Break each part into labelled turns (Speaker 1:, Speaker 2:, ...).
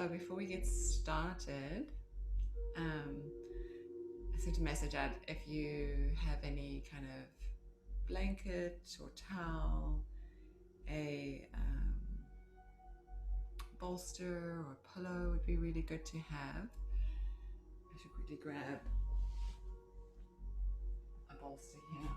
Speaker 1: So before we get started, I sent a message out if you have any kind of blanket or towel, a bolster or pillow would be really good to have. I should quickly grab a bolster here.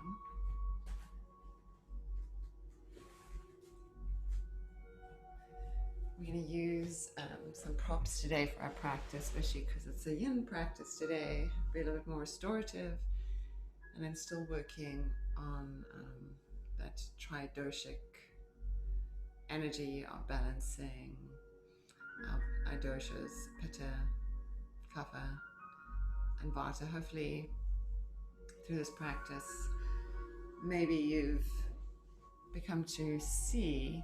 Speaker 1: We're going to use some props today for our practice, especially because it's a yin practice today. Be a little bit more restorative, and I'm still working on that tridoshic energy of balancing our doshas, pitta, kapha, and vata. Hopefully, through this practice, maybe you've become to see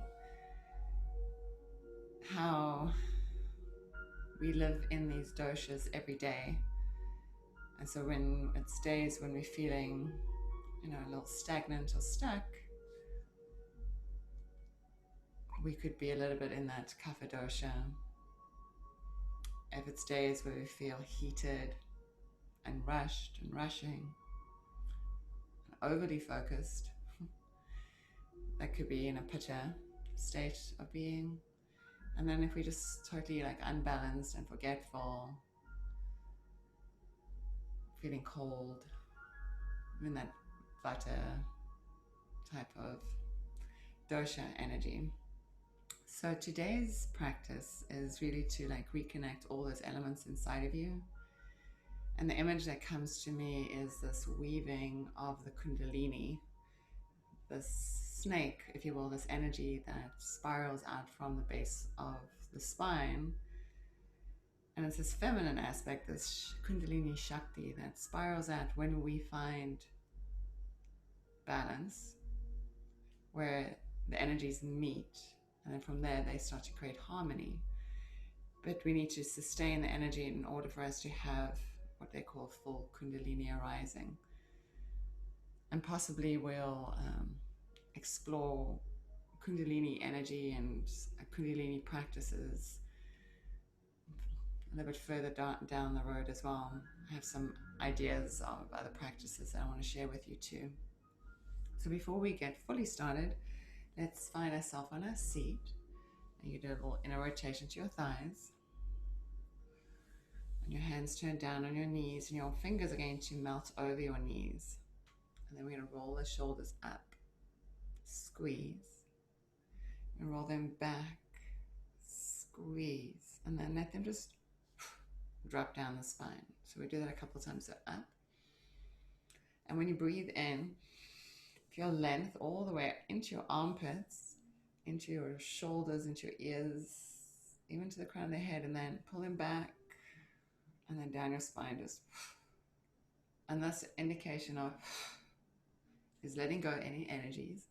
Speaker 1: how we live in these doshas every day. And so when it's days when we're feeling, a little stagnant or stuck, we could be a little bit in that kapha dosha. If it's days where we feel heated and rushed and rushing and overly focused, that could be in a pitta state of being. And then if we just totally unbalanced and forgetful, feeling cold, in that vata type of dosha energy. So today's practice is really to reconnect all those elements inside of you. And the image that comes to me is this weaving of the kundalini, this snake, if you will, this energy that spirals out from the base of the spine. And it's this feminine aspect, this kundalini shakti that spirals out when we find balance, where the energies meet. And then from there, they start to create harmony. But we need to sustain the energy in order for us to have what they call full kundalini arising. And possibly we'll explore kundalini energy and kundalini practices a little bit further down the road as well. I have some ideas of other practices that I want to share with you too. So before we get fully started, let's find ourselves on a seat. And you do a little inner rotation to your thighs. And your hands turn down on your knees, and your fingers are going to melt over your knees. And then we're going to roll the shoulders up, squeeze, and roll them back, squeeze, and then let them just drop down the spine. So we do that a couple of times. So up. And when you breathe in, feel length all the way into your armpits, into your shoulders, into your ears, even to the crown of the head, and then pull them back, and then down your spine, just. And that's an indication of is letting go any energies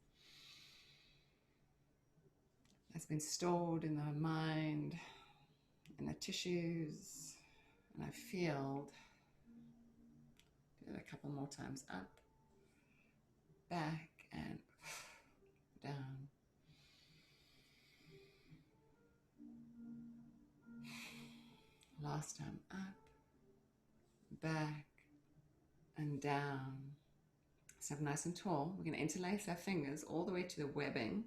Speaker 1: that's been stored in the mind, in the tissues, and I feel. Do it a couple more times. Up, back, and down. Last time. Up, back, and down. So nice and tall. We're going to interlace our fingers all the way to the webbing.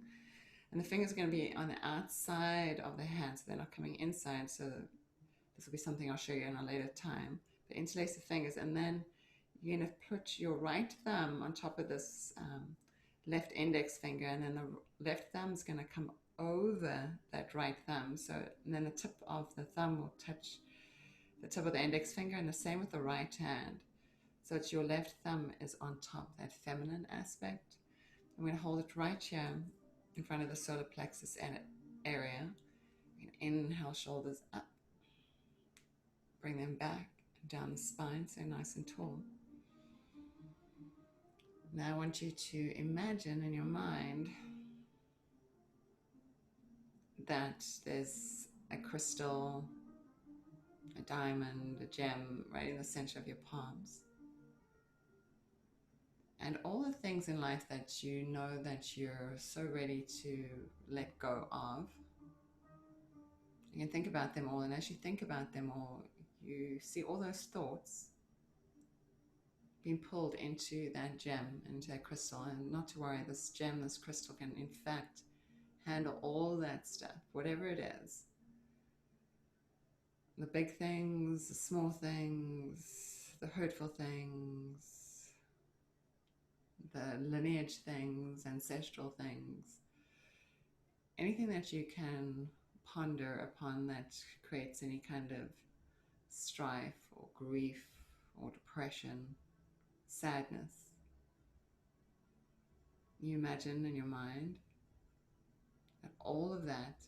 Speaker 1: And the fingers are going to be on the outside of the hand, so they're not coming inside. So this will be something I'll show you in a later time. But interlace the fingers, and then you're going to put your right thumb on top of this left index finger, and then the left thumb is going to come over that right thumb. So, and then the tip of the thumb will touch the tip of the index finger, and the same with the right hand. So it's your left thumb is on top, that feminine aspect. I'm going to hold it right here in front of the solar plexus area. Inhale, shoulders up. Bring them back down the spine, so nice and tall. Now I want you to imagine in your mind that there's a crystal, a diamond, a gem right in the center of your palms. And all the things in life that you know that you're so ready to let go of You can think about them all, and as you think about them all, you see all those thoughts being pulled into that gem, into that crystal. And not to worry, this gem, this crystal can in fact handle all that stuff, whatever it is. The big things, the small things, the hurtful things, the lineage things, ancestral things. Anything that you can ponder upon that creates any kind of strife or grief or depression, sadness. You imagine in your mind that all of that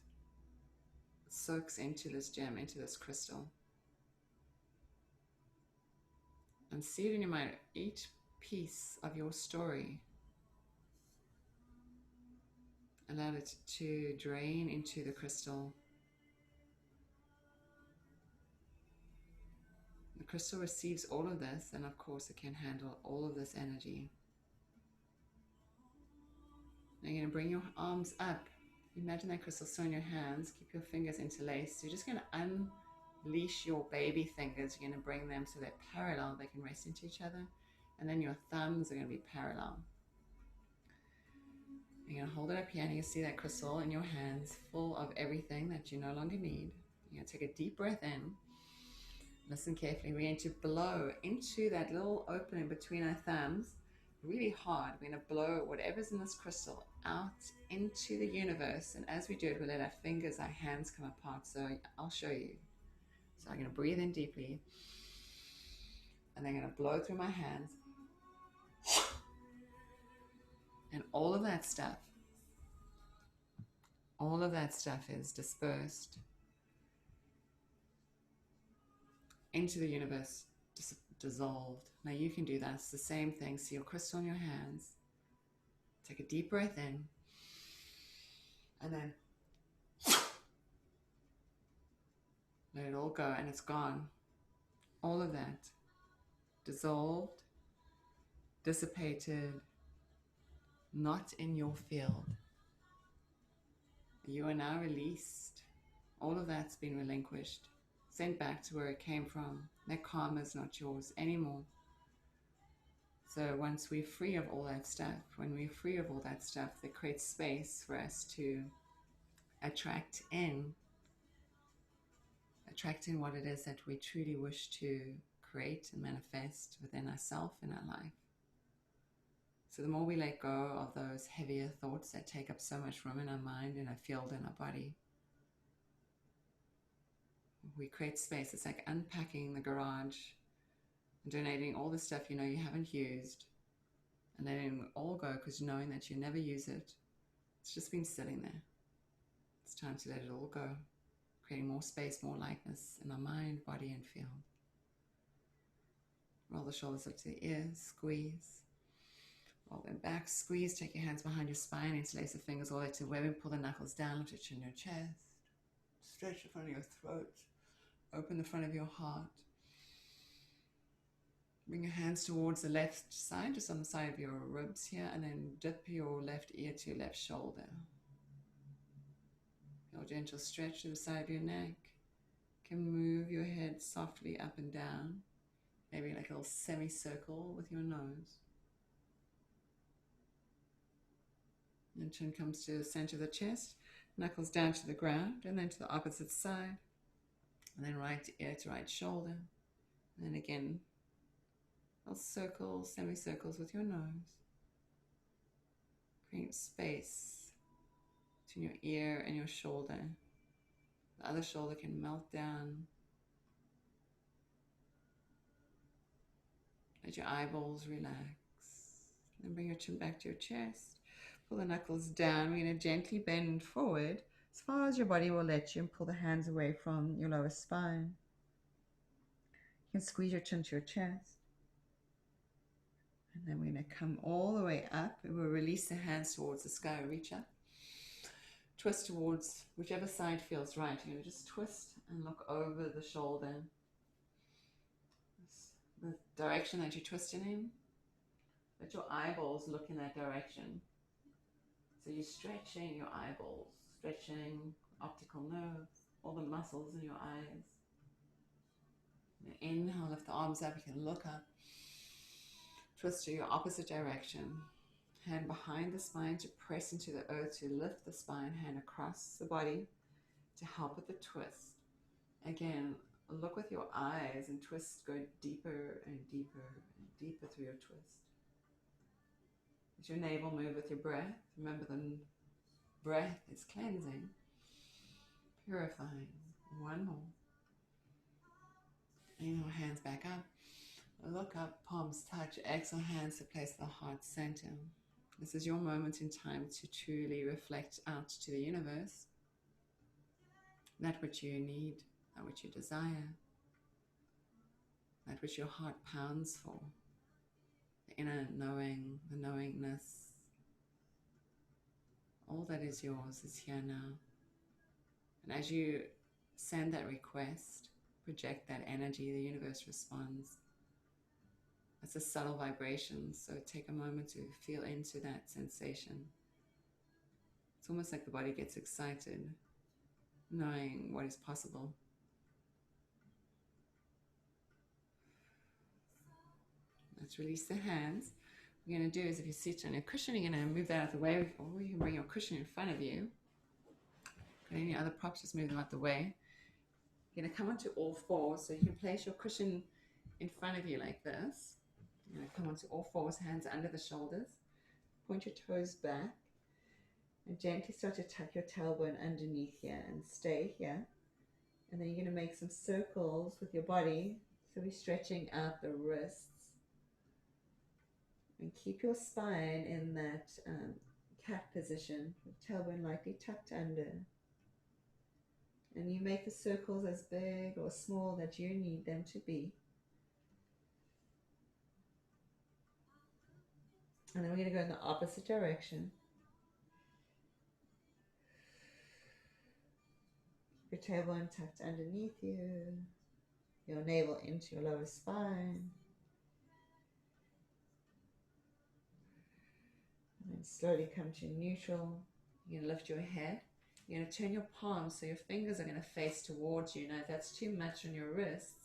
Speaker 1: soaks into this gem, into this crystal. And see it in your mind, each piece of your story. Allow it to drain into the crystal. The crystal receives all of this, and of course it can handle all of this energy. Now you're going to bring your arms up. Imagine that crystal still in your hands. Keep your fingers interlaced. You're just going to unleash your baby fingers. You're going to bring them so they're parallel. They can rest into each other. And then your thumbs are going to be parallel. You're going to hold it up here, and you see that crystal in your hands full of everything that you no longer need. You're going to take a deep breath in. Listen carefully. We're going to blow into that little opening between our thumbs really hard. We're going to blow whatever's in this crystal out into the universe. And as we do it, we let our fingers, our hands come apart. So I'll show you. So I'm going to breathe in deeply. And then I'm going to blow through my hands. And all of that stuff is dispersed into the universe, dissolved. Now you can do that. It's the same thing. See your crystal in your hands. Take a deep breath in. And then let it all go, and it's gone. All of that dissolved, dissipated, not in your field. You are now released. All of that's been relinquished, sent back to where it came from. That karma is not yours anymore. So once we're free of all that stuff, when we're free of all that stuff, that creates space for us to attract in what it is that we truly wish to create and manifest within ourselves in our life. So the more we let go of those heavier thoughts that take up so much room in our mind, in our field, in our body, we create space. It's like unpacking the garage and donating all the stuff you know you haven't used and letting it all go, because knowing that you never use it, it's just been sitting there. It's time to let it all go, creating more space, more lightness in our mind, body, and field. Roll the shoulders up to the ears, squeeze. Roll them back, squeeze, take your hands behind your spine, interlace the fingers all the way to the webbing, pull the knuckles down, lift your chin, your chest, stretch the front of your throat, open the front of your heart. Bring your hands towards the left side, just on the side of your ribs here, and then dip your left ear to your left shoulder. Your gentle stretch to the side of your neck. You can move your head softly up and down, maybe like a little semicircle with your nose. And chin comes to the center of the chest, knuckles down to the ground, and then to the opposite side. And then right ear to right shoulder. And then again, little circles, semicircles with your nose. Create space between your ear and your shoulder. The other shoulder can melt down. Let your eyeballs relax. Then bring your chin back to your chest. Pull the knuckles down. We're going to gently bend forward as far as your body will let you, and pull the hands away from your lower spine. You can squeeze your chin to your chest. And then we're going to come all the way up, and we'll release the hands towards the sky. Reach up. Twist towards whichever side feels right. You're going to just twist and look over the shoulder. The direction that you're twisting in. Let your eyeballs look in that direction. So you're stretching your eyeballs, stretching optical nerves. all the muscles in your eyes. Inhale, lift the arms up. You can look up. Twist to your opposite direction. Hand behind the spine to press into the earth to lift the spine. Hand across the body to help with the twist. Again, look with your eyes and twist. Go deeper and deeper and deeper through your twist. Let your navel move with your breath. Remember, the breath is cleansing, purifying. One more. Inhale, hands back up. Look up, palms touch. Exhale, hands to place the heart center. This is your moment in time to truly reflect out to the universe that which you need, that which you desire, that which your heart pounds for. The inner knowing, the knowingness. All that is yours is here now. And as you send that request, project that energy, the universe responds. It's a subtle vibration, so take a moment to feel into that sensation. It's almost like the body gets excited, knowing what is possible. Let's release the hands. What you're going to do is, if you sit on your cushion, you're going to move that out of the way, or you can bring your cushion in front of you. Got any other props, just move them out the way. You're going to come onto all fours, so you can place your cushion in front of you like this. You're going to come onto all fours, hands under the shoulders. Point your toes back. And gently start to tuck your tailbone underneath here and stay here. And then you're going to make some circles with your body. So we're stretching out the wrists. And keep your spine in that cat position, with tailbone lightly tucked under. And you make the circles as big or small that you need them to be. And then we're going to go in the opposite direction. Keep your tailbone tucked underneath you, your navel into your lower spine. And then slowly come to neutral. You're going to lift your head. You're going to turn your palms so your fingers are going to face towards you. Now, if that's too much on your wrists,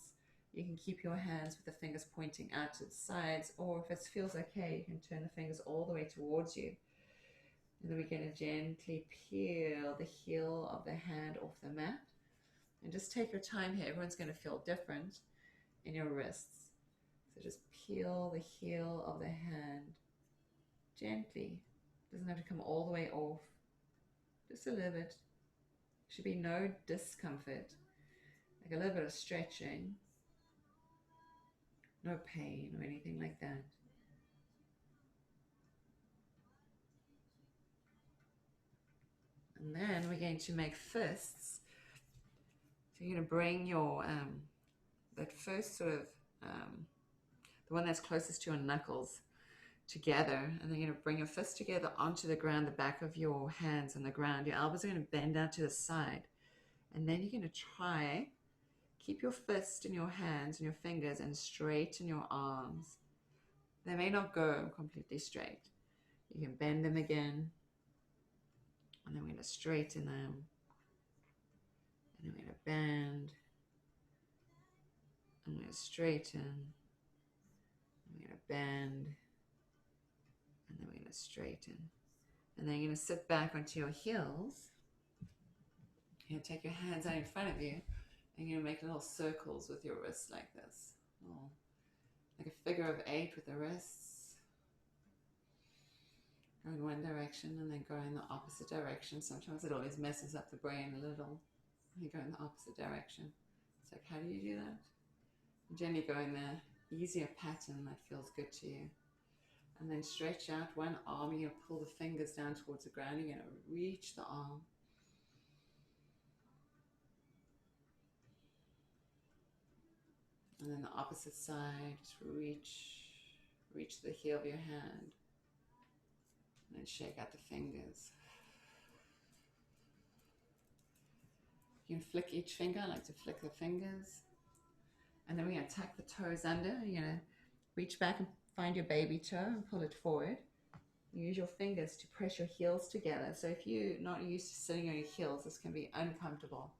Speaker 1: you can keep your hands with the fingers pointing out to the sides, or if it feels okay, you can turn the fingers all the way towards you. And then we're going to gently peel the heel of the hand off the mat. And just take your time here. Everyone's going to feel different in your wrists. So just peel the heel of the hand gently. It doesn't have to come all the way off. Just a little bit. Should be no discomfort. Like a little bit of stretching. No pain or anything like that. And then we're going to make fists. So you're going to bring your, that first sort of, the one that's closest to your knuckles together. And then you're going to bring your fists together onto the ground, the back of your hands on the ground. Your elbows are going to bend out to the side. And then you're going to try, keep your fist in your hands and your fingers and straighten your arms. They may not go completely straight. You can bend them again. And then we're going to straighten them. And then we're going to bend. And we're going to straighten. And we're going to bend. And then we're going to straighten. And then you're going to sit back onto your heels. You're going to take your hands out in front of you. And you're going to make little circles with your wrists like this. Little, like a figure of 8 with the wrists. Go in one direction and then go in the opposite direction. Sometimes it always messes up the brain a little. You go in the opposite direction. It's like, how do you do that? You generally go in the easier pattern that feels good to you. And then stretch out one arm. You're going to pull the fingers down towards the ground. You're going to reach the arm. And then the opposite side, just reach the heel of your hand. And then shake out the fingers. You can flick each finger. I like to flick the fingers. And then we're going to tuck the toes under. You're going to reach back and find your baby toe and pull it forward. Use your fingers to press your heels together. So if you're not used to sitting on your heels, this can be uncomfortable.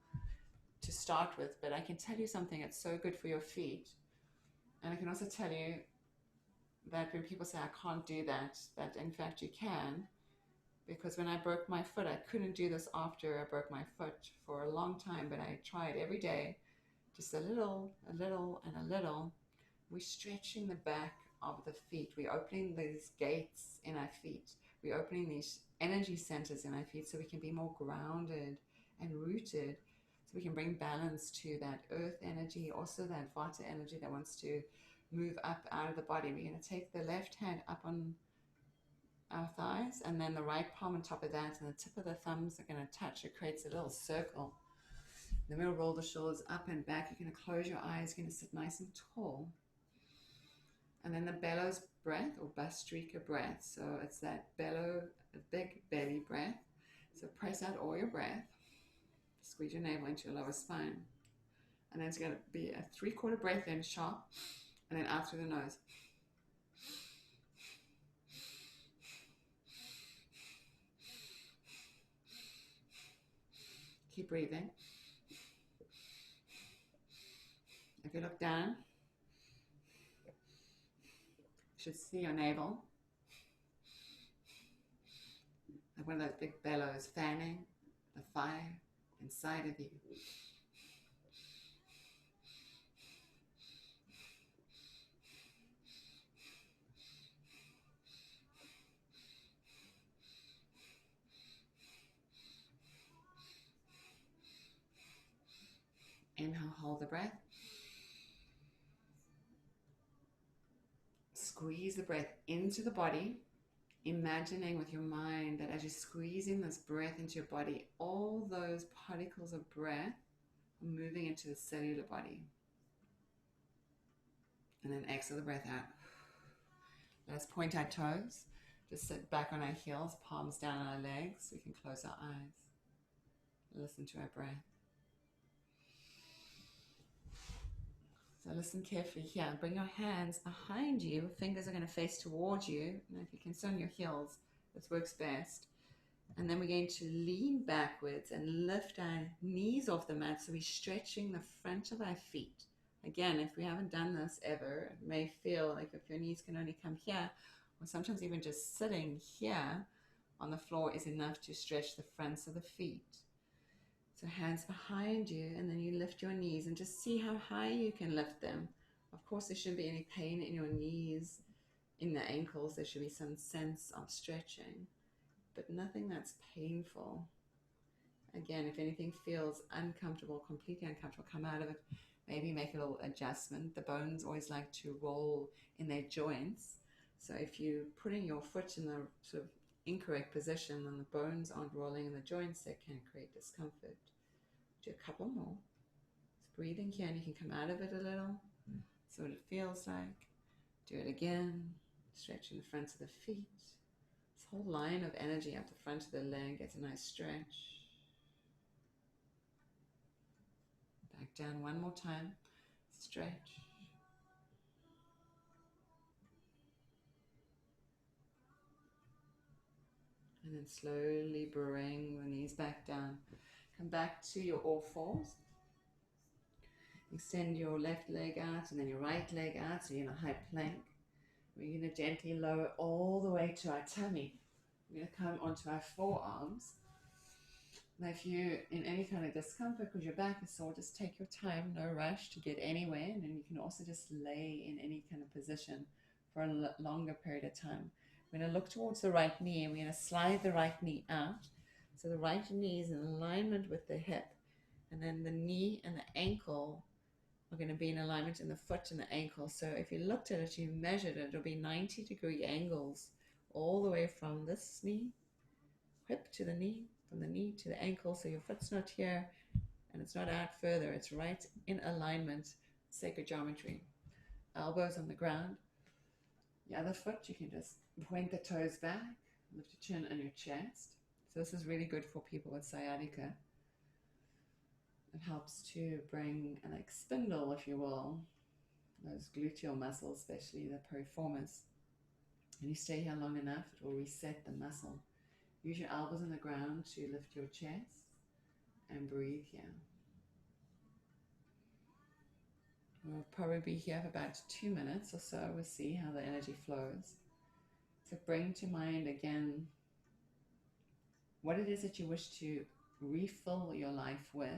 Speaker 1: to start with, but I can tell you something, it's so good for your feet. And I can also tell you that when people say I can't do that, that in fact you can, because when I broke my foot, I couldn't do this after I broke my foot for a long time, but I tried every day, just a little, and a little. We're stretching the back of the feet. We're opening these gates in our feet. We're opening these energy centers in our feet so we can be more grounded and rooted, so we can bring balance to that earth energy, also that vata energy that wants to move up out of the body. We're going to take the left hand up on our thighs, and then the right palm on top of that, and the tip of the thumbs are going to touch. It creates a little circle. Then we'll roll the shoulders up and back. You're going to close your eyes. You're going to sit nice and tall. And then the bellows breath, or Bastrika breath. So it's that bellow, a big belly breath. So press out all your breath. Squeeze your navel into your lower spine. And then it's going to be a 3/4 breath in, sharp, and then out through the nose. Keep breathing. If you look down, you should see your navel. Like one of those big bellows fanning the fire inside of you. Inhale, hold the breath. Squeeze the breath into the body, imagining with your mind that as you're squeezing this breath into your body, all those particles of breath are moving into the cellular body. And then exhale the breath out. Let's point our toes. Just sit back on our heels, palms down on our legs. We can close our eyes. Listen to our breath. So listen carefully here. Bring your hands behind you. Fingers are going to face towards you. And if you can sit on your heels, this works best. And then we're going to lean backwards and lift our knees off the mat. So we're stretching the front of our feet. Again, if we haven't done this ever, it may feel like if your knees can only come here, or sometimes even just sitting here on the floor is enough to stretch the fronts of the feet. So hands behind you, and then you lift your knees and just see how high you can lift them. Of course, there shouldn't be any pain in your knees, in the ankles. There should be some sense of stretching, but nothing that's painful. Again, if anything feels uncomfortable, completely uncomfortable, come out of it. Maybe make a little adjustment. The bones always like to roll in their joints. So if you putting your foot in the sort of incorrect position and the bones aren't rolling in the joints, that can create discomfort. Do a couple more. Just breathing here, and you can come out of it a little. See what it feels like. Do it again. Stretching the fronts of the feet. This whole line of energy up the front of the leg gets a nice stretch. Back down one more time. Stretch. And then slowly bring the knees back down. Come back to your all fours. Extend your left leg out and then your right leg out, so you're in a high plank. We're going to gently lower all the way to our tummy. We're going to come onto our forearms. Now if you're in any kind of discomfort because your back is sore, just take your time, no rush to get anywhere. And then you can also just lay in any kind of position for a longer period of time. We're going to look towards the right knee, and we're going to slide the right knee out. So the right knee is in alignment with the hip, and then the knee and the ankle are going to be in alignment in the foot and the ankle. So if you looked at it, you measured it, it'll be 90-degree angles all the way from this knee, hip to the knee, from the knee to the ankle. So your foot's not here and it's not out further. It's right in alignment, sacred geometry. Elbows on the ground. The other foot, you can just point the toes back, lift your chin and your chest. So this is really good for people with sciatica. It helps to bring a like spindle, if you will, those gluteal muscles, especially the piriformis. And you stay here long enough, it will reset the muscle. Use your elbows on the ground to lift your chest and breathe here. we'll probably be here for about 2 minutes or so. We'll see how the energy flows. So bring to mind again what it is that you wish to refill your life with.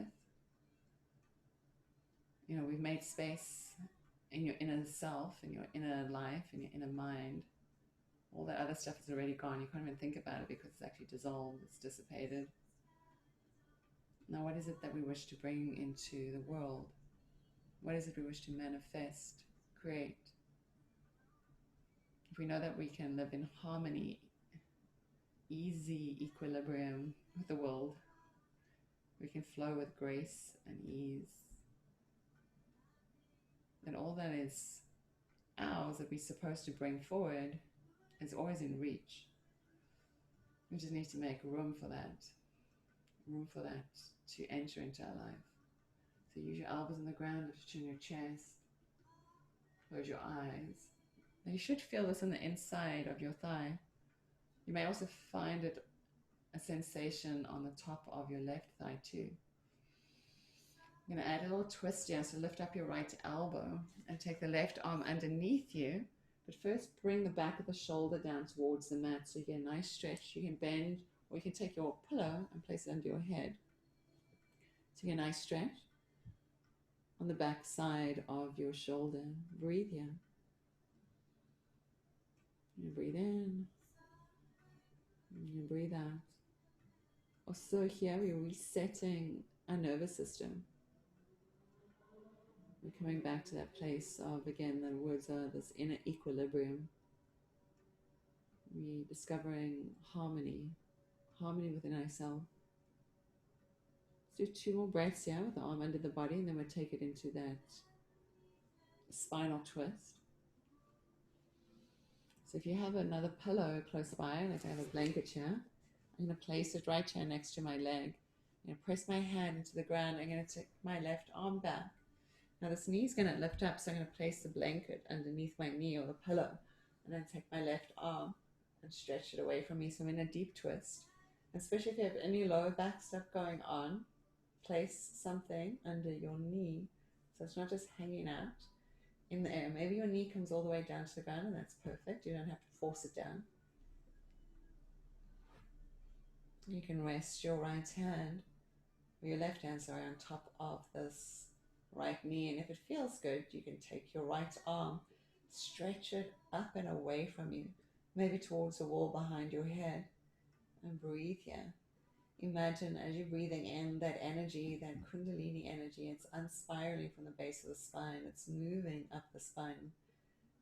Speaker 1: You know, we've made space in your inner self, in your inner life, in your inner mind. All that other stuff is already gone. You can't even think about it because it's actually dissolved, it's dissipated. Now, what is it that we wish to bring into the world? What is it we wish to manifest, create? If we know that we can live in harmony, easy equilibrium with the world, we can flow with grace and ease, then all that is ours that we're supposed to bring forward is always in reach. We just need to make room for that to enter into our life. So use your elbows on the ground, lift your chin, your chest, close your eyes. Now you should feel this on the inside of your thigh. You may also find it a sensation on the top of your left thigh too. I'm going to add a little twist here, so lift up your right elbow and take the left arm underneath you, but first bring the back of the shoulder down towards the mat so you get a nice stretch. You can bend, or you can take your pillow and place it under your head. So you get a nice stretch on the back side of your shoulder. Breathe here. You breathe in, and you breathe out. Also here we're resetting our nervous system. We're coming back to that place of, again, the words are this inner equilibrium. We're discovering harmony within ourselves. Let's do 2 more breaths here with the arm under the body, and then we'll take it into that spinal twist. So if you have another pillow close by, like I have a blanket here, I'm going to place it right here next to my leg. I'm going to press my hand into the ground. I'm going to take my left arm back. Now this knee is going to lift up, so I'm going to place the blanket underneath my knee or the pillow, and then take my left arm and stretch it away from me. So I'm in a deep twist. Especially if you have any lower back stuff going on, place something under your knee so it's not just hanging out in the air. Maybe your knee comes all the way down to the ground, and that's perfect. You don't have to force it down. You can rest your right hand, or your left hand, sorry, on top of this right knee, and if it feels good, you can take your right arm, stretch it up and away from you, maybe towards the wall behind your head, and breathe here. Imagine as you're breathing in that energy, that kundalini energy, it's unspiraling from the base of the spine, it's moving up the spine,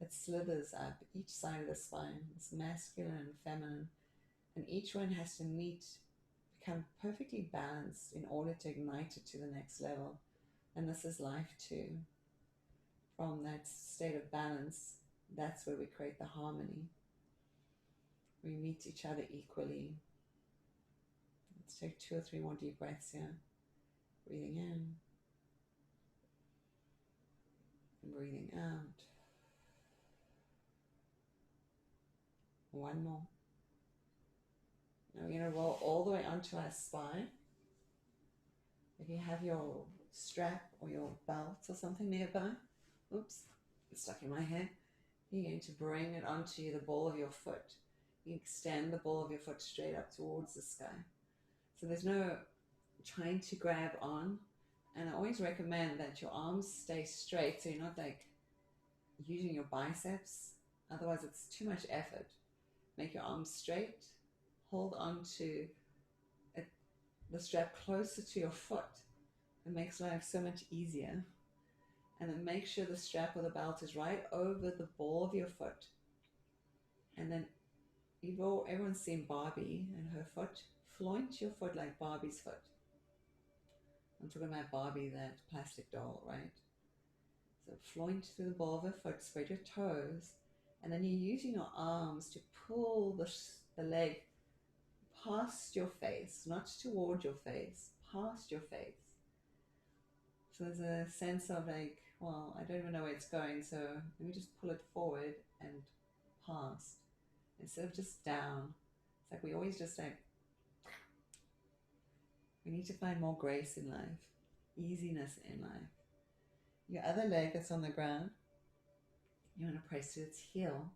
Speaker 1: it slithers up each side of the spine. It's masculine and feminine, and each one has to meet, become perfectly balanced in order to ignite it to the next level. And this is life too. From that state of balance, that's where we create the harmony. We meet each other equally. Let's take 2 or 3 more deep breaths here. Breathing in and breathing out. 1 more. Now we're going to roll all the way onto our spine. If you have your strap or your belt or something nearby, oops, it's stuck in my head, you're going to bring it onto the ball of your foot. You extend the ball of your foot straight up towards the sky. So there's no trying to grab on, and I always recommend that your arms stay straight so you're not like using your biceps, otherwise it's too much effort. Make your arms straight, hold on to the strap closer to your foot. It makes life so much easier. And then make sure the strap or the belt is right over the ball of your foot. And then everyone's seen Barbie and her foot. Flaunt your foot like Barbie's foot. I'm talking about Barbie, that plastic doll, right? So flaunt through the ball of her foot, spread your toes, and then you're using your arms to pull the leg past your face, not toward your face, past your face. So there's a sense of like, well, I don't even know where it's going, so let me just pull it forward and past, instead of just down. It's like we always just like, we need to find more grace in life, easiness in life. Your other leg that's on the ground, you want to press to its heel.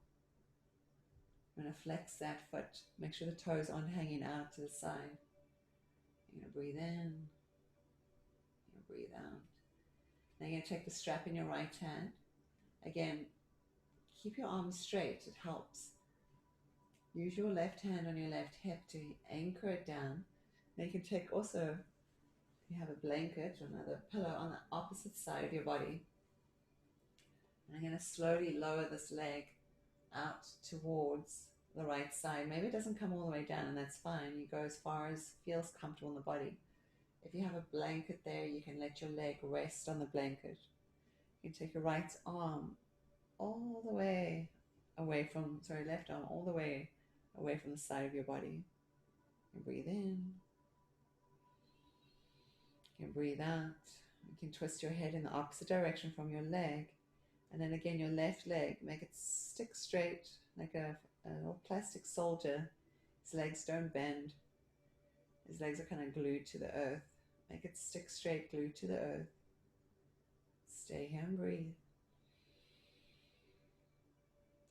Speaker 1: You want to flex that foot. Make sure the toes aren't hanging out to the side. You're going to breathe in. You're going to breathe out. Now you're going to take the strap in your right hand. Again, keep your arms straight. It helps. Use your left hand on your left hip to anchor it down. Now you can take also, if you have a blanket or another pillow, on the opposite side of your body. And I'm going to slowly lower this leg out towards the right side. Maybe it doesn't come all the way down, and that's fine. You go as far as feels comfortable in the body. If you have a blanket there, you can let your leg rest on the blanket. You can take your right arm all the way away from, left arm all the way away from the side of your body. You breathe in. You can breathe out. You can twist your head in the opposite direction from your leg. And then again, your left leg, make it stick straight like a little plastic soldier. His legs don't bend. His legs are kind of glued to the earth. Make it stick straight, glued to the earth. Stay here and breathe.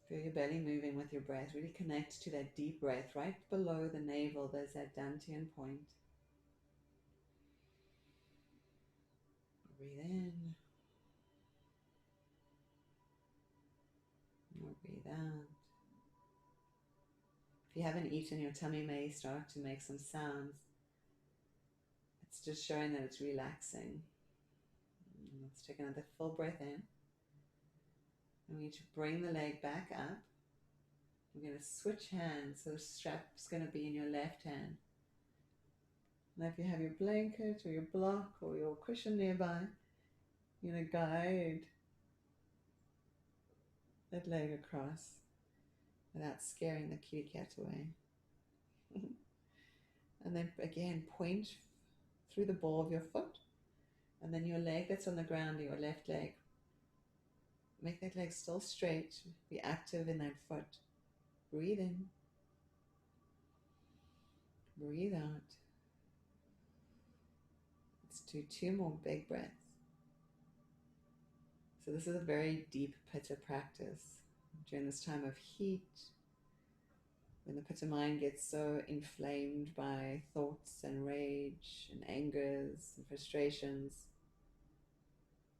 Speaker 1: Feel your belly moving with your breath. Really connect to that deep breath. Right below the navel, there's that dantian point. Breathe in. Breathe out. If you haven't eaten, your tummy may start to make some sounds. It's just showing that it's relaxing. Let's take another full breath in. And we need to bring the leg back up. We're going to switch hands. So the strap's going to be in your left hand. Now if you have your blanket or your block or your cushion nearby, you're going to guide that leg across without scaring the kitty cat away. And then again, point through the ball of your foot. And then your leg that's on the ground, your left leg, make that leg still straight. Be active in that foot. Breathe in. Breathe out. Let's do 2 more big breaths. So this is a very deep pitta practice. During this time of heat, when the pitta mind gets so inflamed by thoughts and rage and angers and frustrations,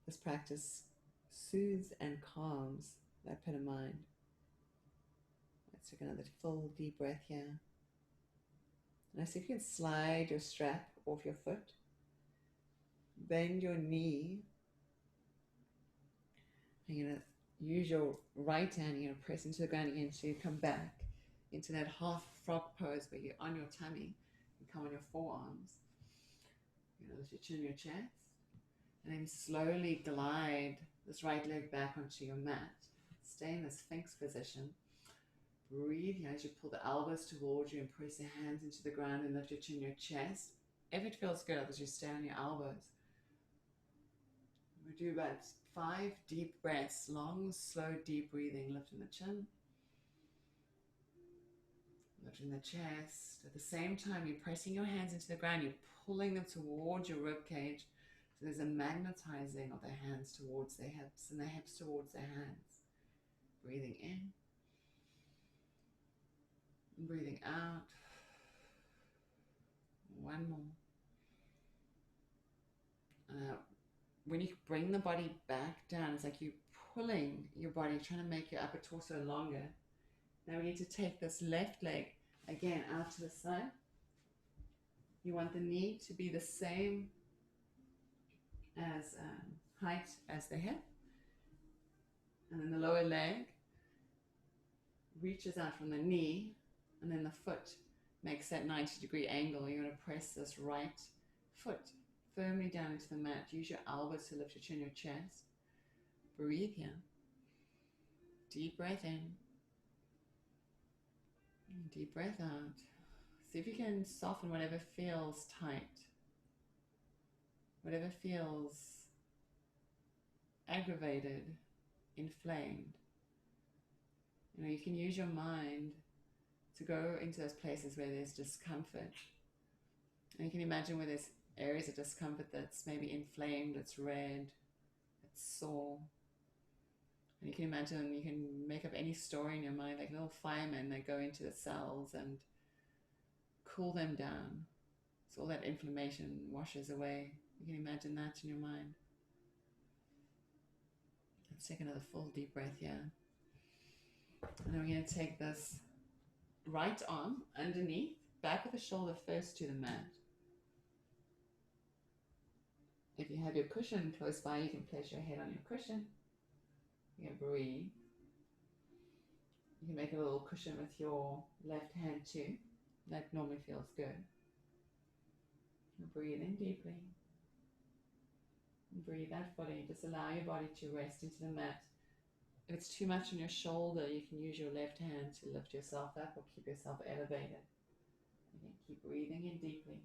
Speaker 1: this practice soothes and calms that pitta mind. Let's take another full deep breath here. Now see if you can slide your strap off your foot. Bend your knee. And you're going to use your right hand, you're going to press into the ground again so you come back into that half frog pose where you're on your tummy and come on your forearms. You're going to lift your chin, your chest, and then slowly glide this right leg back onto your mat. Stay in the Sphinx position. Breathe here as you pull the elbows towards you and press your hands into the ground and lift your chin, your chest. If it feels good, as you stay on your elbows. We do about 5 deep breaths, long, slow, deep breathing, lifting the chin, lifting the chest. At the same time, you're pressing your hands into the ground, you're pulling them towards your rib cage. So there's a magnetizing of the hands towards their hips and the hips towards their hands. Breathing in, and breathing out. 1 more. When you bring the body back down, it's like you're pulling your body, trying to make your upper torso longer. Now we need to take this left leg again out to the side. You want the knee to be the same as height as the hip. And then the lower leg reaches out from the knee, and then the foot makes that 90-degree angle. You're going to press this right foot firmly down into the mat. Use your elbows to lift your chin, your chest. Breathe here. Deep breath in. Deep breath out. See if you can soften whatever feels tight. Whatever feels aggravated, inflamed. You know, you can use your mind to go into those places where there's discomfort. And you can imagine where there's areas of discomfort that's maybe inflamed, it's red, it's And you can imagine, you can make up any story in your mind, like little firemen that go into the cells and cool them down. So all that inflammation washes away. You can imagine that in your mind. Let's take another full deep breath here. And then we're going to take this right arm underneath, back of the shoulder first to the mat. If you have your cushion close by, you can place your head on your cushion. You can breathe. You can make a little cushion with your left hand too. That normally feels good. Breathe in deeply. Breathe out fully. Just allow your body to rest into the mat. If it's too much on your shoulder, you can use your left hand to lift yourself up or keep yourself elevated. Again, keep breathing in deeply.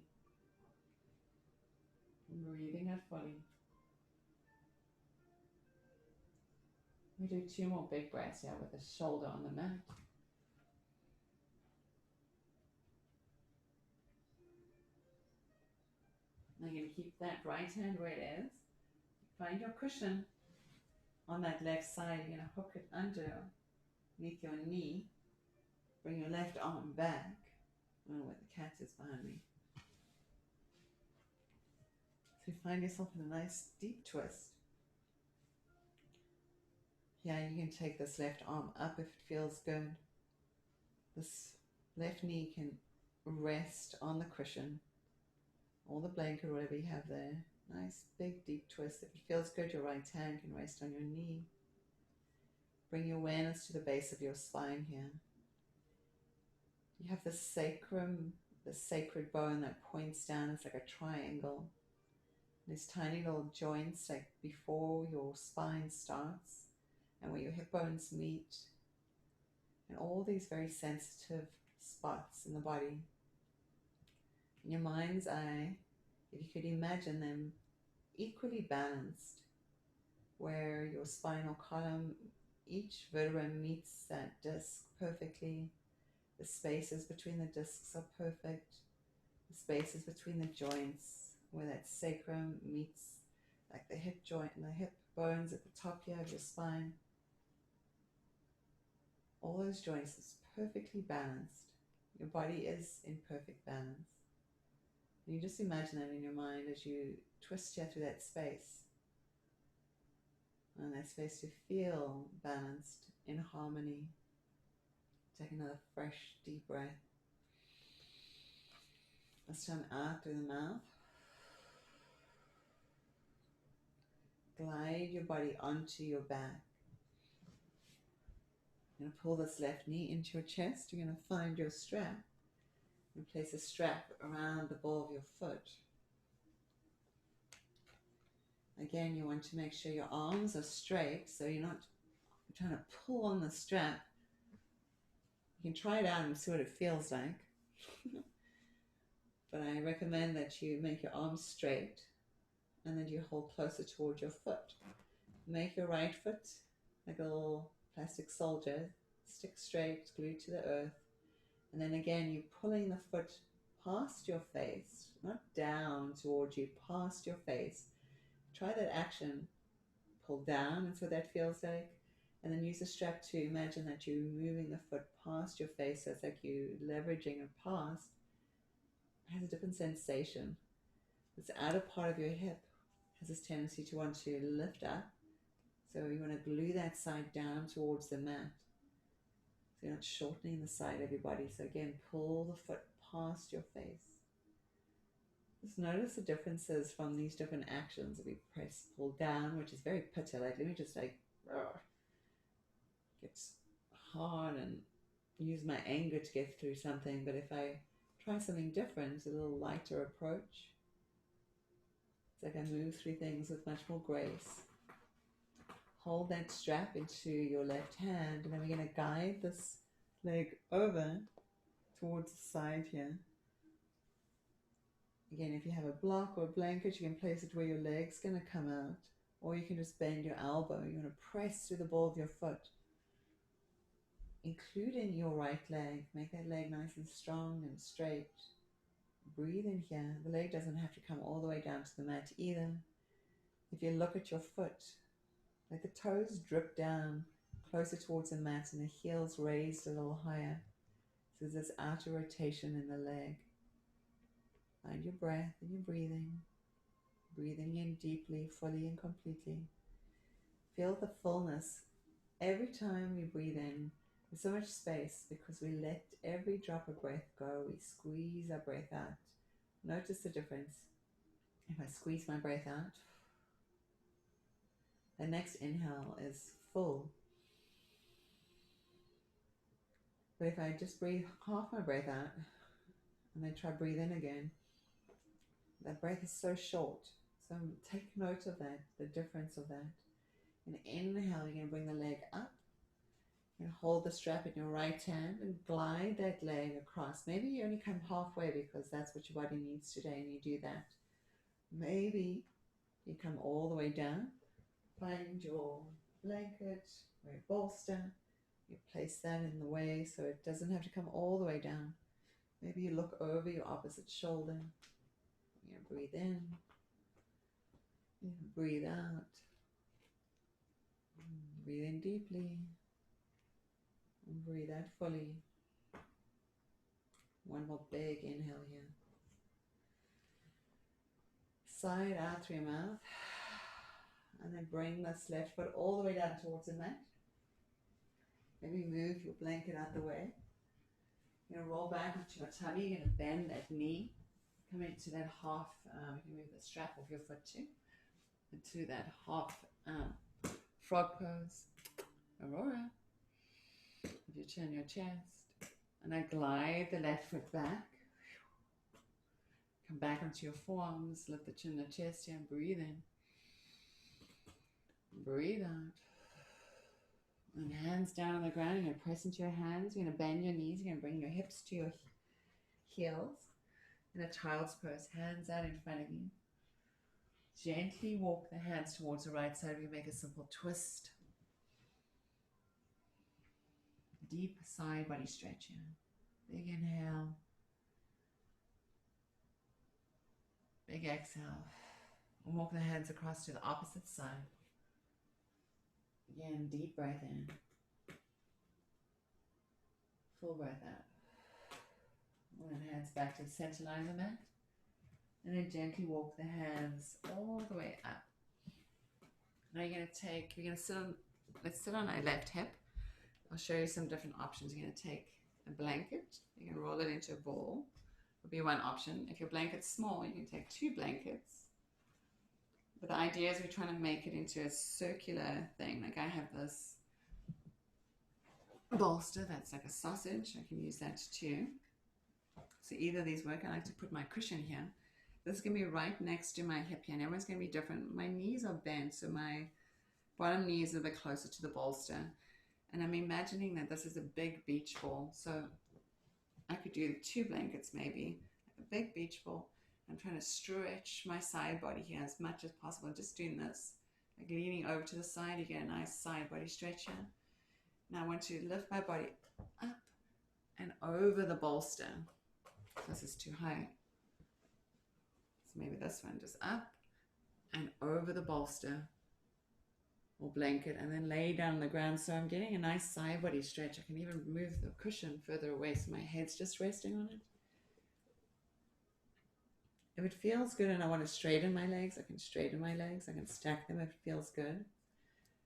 Speaker 1: Breathing out fully. We do 2 more big breaths here with the shoulder on the mat. Now you're going to keep that right hand where it is. Find your cushion on that left side. You're going to hook it underneath your knee. Bring your left arm back. I don't know where the cat is behind me. So you find yourself in a nice deep twist. Yeah, you can take this left arm up if it feels good. This left knee can rest on the cushion or the blanket or whatever you have there. Nice big deep twist. If it feels good, your right hand can rest on your knee. Bring your awareness to the base of your spine here. You have the sacrum, the sacred bone that points down. It's like a triangle. There's tiny little joints like before your spine starts and where your hip bones meet, and all these very sensitive spots in the body. In your mind's eye, if you could imagine them equally balanced, where your spinal column, each vertebra meets that disc perfectly. The spaces between the discs are perfect. The spaces between the joints, where that sacrum meets like the hip joint and the hip bones at the top here of your spine. All those joints is perfectly balanced. Your body is in perfect balance. And you just imagine that in your mind as you twist here through that space. And that space to feel balanced, in harmony. Take another fresh, deep breath. This time out through the mouth. Glide your body onto your back. You're going to pull this left knee into your chest. You're going to find your strap and place a strap around the ball of your foot. Again, you want to make sure your arms are straight, so you're not trying to pull on the strap. You can try it out and see what it feels like. But I recommend that you make your arms straight and then you hold closer toward your foot. Make your right foot like a little plastic soldier, stick straight, glued to the earth. And then again, you're pulling the foot past your face, not down towards you, past your face. Try that action. Pull down and see what that feels like. And then use the strap to imagine that you're moving the foot past your face. So it's like you're leveraging it past. It has a different sensation. This outer part of your hip has this tendency to want to lift up. So you want to glue that side down towards the mat. So you're not shortening the side of your body. So again, pull the foot past your face. Just notice the differences from these different actions. If we press, pull down, which is very pitta, like let me just like, gets hard and use my anger to get through something. But if I try something different, a little lighter approach, it's like I move through things with much more grace. Hold that strap into your left hand, and then we're going to guide this leg over towards the side here. Again, if you have a block or a blanket, you can place it where your leg's going to come out, or you can just bend your elbow. You want to press through the ball of your foot, including your right leg. Make that leg nice and strong and straight. Breathe in here. The leg doesn't have to come all the way down to the mat either. If you look at your foot, like the toes drip down closer towards the mat and the heels raised a little higher. So there's this outer rotation in the leg. Find your breath and your breathing. Breathing in deeply, fully and completely. Feel the fullness. Every time we breathe in, there's so much space because we let every drop of breath go. We squeeze our breath out. Notice the difference. If I squeeze my breath out, the next inhale is full. But if I just breathe half my breath out and then try breathe in again, that breath is so short. So take note of that, the difference of that. And inhale, you're going to bring the leg up. You're going to hold the strap in your right hand and glide that leg across. Maybe you only come halfway because that's what your body needs today and you do that. Maybe you come all the way down. Find your blanket or your bolster. You place that in the way so it doesn't have to come all the way down. Maybe you look over your opposite shoulder. You breathe in. You breathe out. Breathe in deeply. And breathe out fully. One more big inhale here. Side out through your mouth. And then bring this left foot all the way down towards the mat. Maybe move your blanket out the way. You're going to roll back onto your tummy. You're going to bend that knee. Come into that half, you can move the strap off your foot too. Into that half frog pose. Aurora. If you turn your chest. And I glide the left foot back. Come back onto your forearms. Lift the chin and the chest here and breathe in. Breathe out. And hands down on the ground. You're going to press into your hands. You're going to bend your knees. You're going to bring your hips to your heels. In a child's pose. Hands out in front of you. Gently walk the hands towards the right side. We make a simple twist. Deep side body stretch here. Big inhale. Big exhale. And walk the hands across to the opposite side. Again, deep breath in. Full breath out. And hands back to the center line of the mat. And then gently walk the hands all the way up. Now you're going to sit on, let's sit on our left hip. I'll show you some different options. You're going to take a blanket. You can roll it into a ball. Would be one option. If your blanket's small, you can take 2 blankets. But the idea is we're trying to make it into a circular thing. Like I have this bolster that's like a sausage. I can use that too. So either of these work. I like to put my cushion here. This is going to be right next to my hip here. And everyone's going to be different. My knees are bent, so my bottom knee is a bit closer to the bolster. And I'm imagining that this is a big beach ball. So I could do 2 blankets maybe. A big beach ball. I'm trying to stretch my side body here as much as possible. Just doing this. Like leaning over to the side. You get a nice side body stretch here. Now I want to lift my body up and over the bolster. This is too high. So maybe this one just up and over the bolster or blanket and then lay down on the ground. So I'm getting a nice side body stretch. I can even move the cushion further away so my head's just resting on it. If it feels good and I want to straighten my legs, I can straighten my legs. I can stack them if it feels good.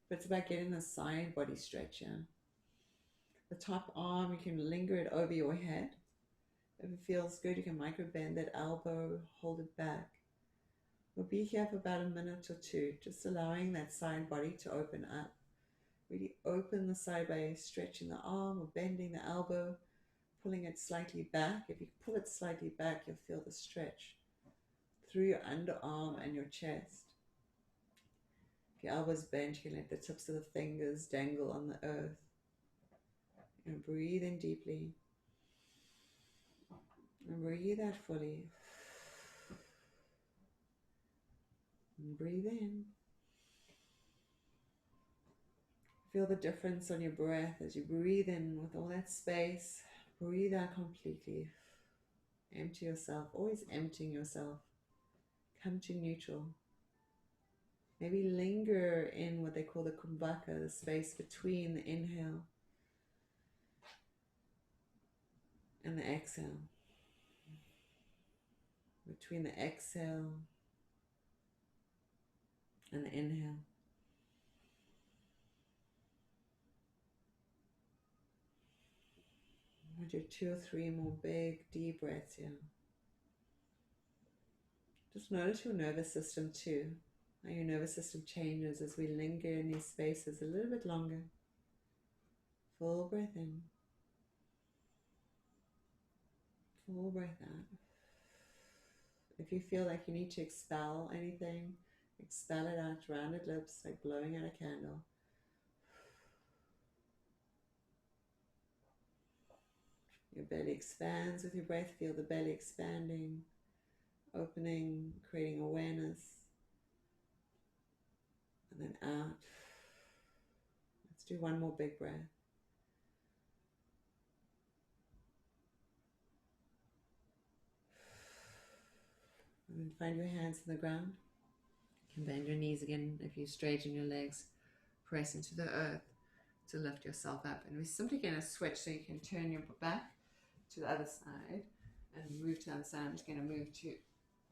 Speaker 1: But it's about getting the side body stretch here. The top arm, you can linger it over your head. If it feels good, you can micro bend that elbow, hold it back. We'll be here for about a minute or 2, just allowing that side body to open up. Really open the side by stretching the arm or bending the elbow, pulling it slightly back. If you pull it slightly back, you'll feel the stretch through your underarm and your chest. If your elbows bent, you can let the tips of the fingers dangle on the earth. And breathe in deeply. And breathe out fully. And breathe in. Feel the difference on your breath as you breathe in with all that space. Breathe out completely. Empty yourself. Always emptying yourself. Come to neutral. Maybe linger in what they call the kumbhaka, the space between the inhale and the exhale. Between the exhale and the inhale. We'll do 2 or 3 more big, deep breaths here. Just notice your nervous system too. How your nervous system changes as we linger in these spaces a little bit longer. Full breath in. Full breath out. If you feel like you need to expel anything, expel it out, rounded lips, like blowing out a candle. Your belly expands with your breath. Feel the belly expanding, opening, creating awareness. And then out. Let's do one more big breath. And then find your hands on the ground. You can bend your knees again. If you straighten your legs, press into the earth to lift yourself up. And we're simply going to switch so you can turn your back to the other side and move to the other side. I'm just going to move to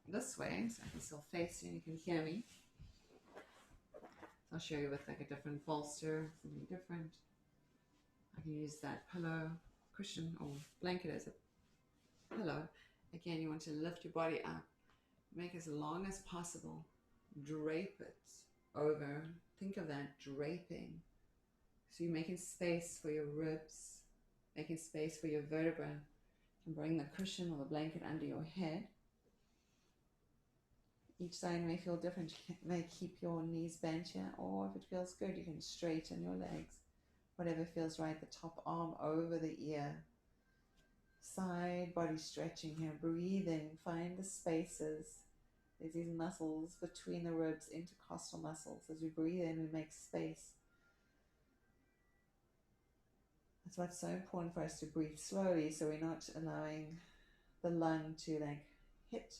Speaker 1: this way so I can still face you and you can hear me. So I'll show you with like a different bolster, something different. I can use that pillow, cushion or blanket as a pillow. Again, you want to lift your body up, make as long as possible, drape it over. Think of that draping. So you're making space for your ribs, making space for your vertebra. You can bring the cushion or the blanket under your head. Each side may feel different. You may keep your knees bent here, or if it feels good, you can straighten your legs. Whatever feels right, the top arm over the ear. Side body stretching here, breathing, find the spaces. There's these muscles between the ribs, intercostal muscles. As we breathe in, we make space. That's why it's so important for us to breathe slowly, so we're not allowing the lung to like hit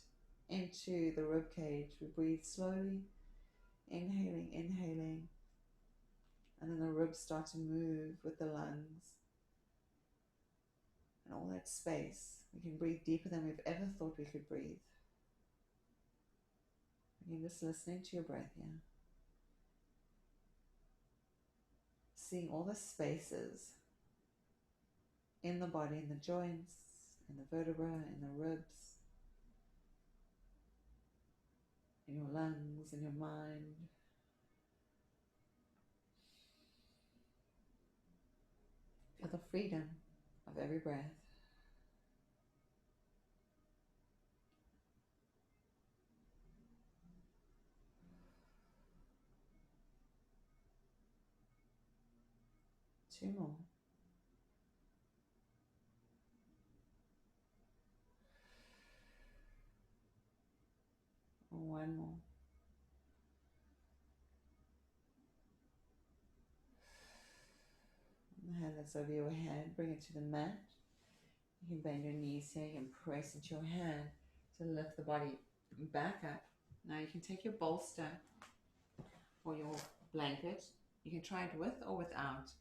Speaker 1: into the rib cage. We breathe slowly, inhaling, inhaling, and then the ribs start to move with the lungs. And all that space, we can breathe deeper than we've ever thought we could breathe. Again, just listening to your breath here. Seeing all the spaces in the body, in the joints, in the vertebra, in the ribs, in your lungs, in your mind. Feel the freedom of every breath. Two more. One more. Hand that's over your head, bring it to the mat. You can bend your knees here, you can press into your hand to lift the body back up. Now you can take your bolster or your blanket. You can try it with or without.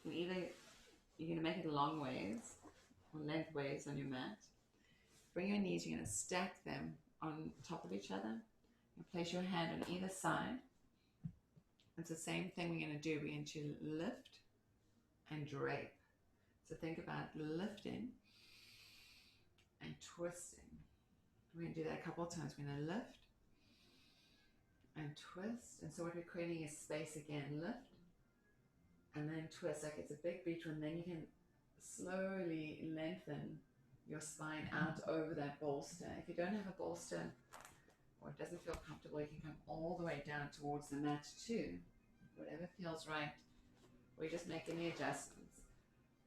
Speaker 1: You can either, you're going to make it long ways or lengthways on your mat. Bring your knees, you're going to stack them on top of each other. You place your hand on either side. It's the same thing we're going to do. We're going to lift and drape. So think about lifting and twisting. We're going to do that a couple of times. We're going to lift and twist. And so what we're creating is space again. Lift and then twist. Like it's a big beach one. Then you can slowly lengthen your spine out over that bolster. If you don't have a bolster or it doesn't feel comfortable, you can come all the way down towards the mat too. Whatever feels right. Or you just make any adjustments.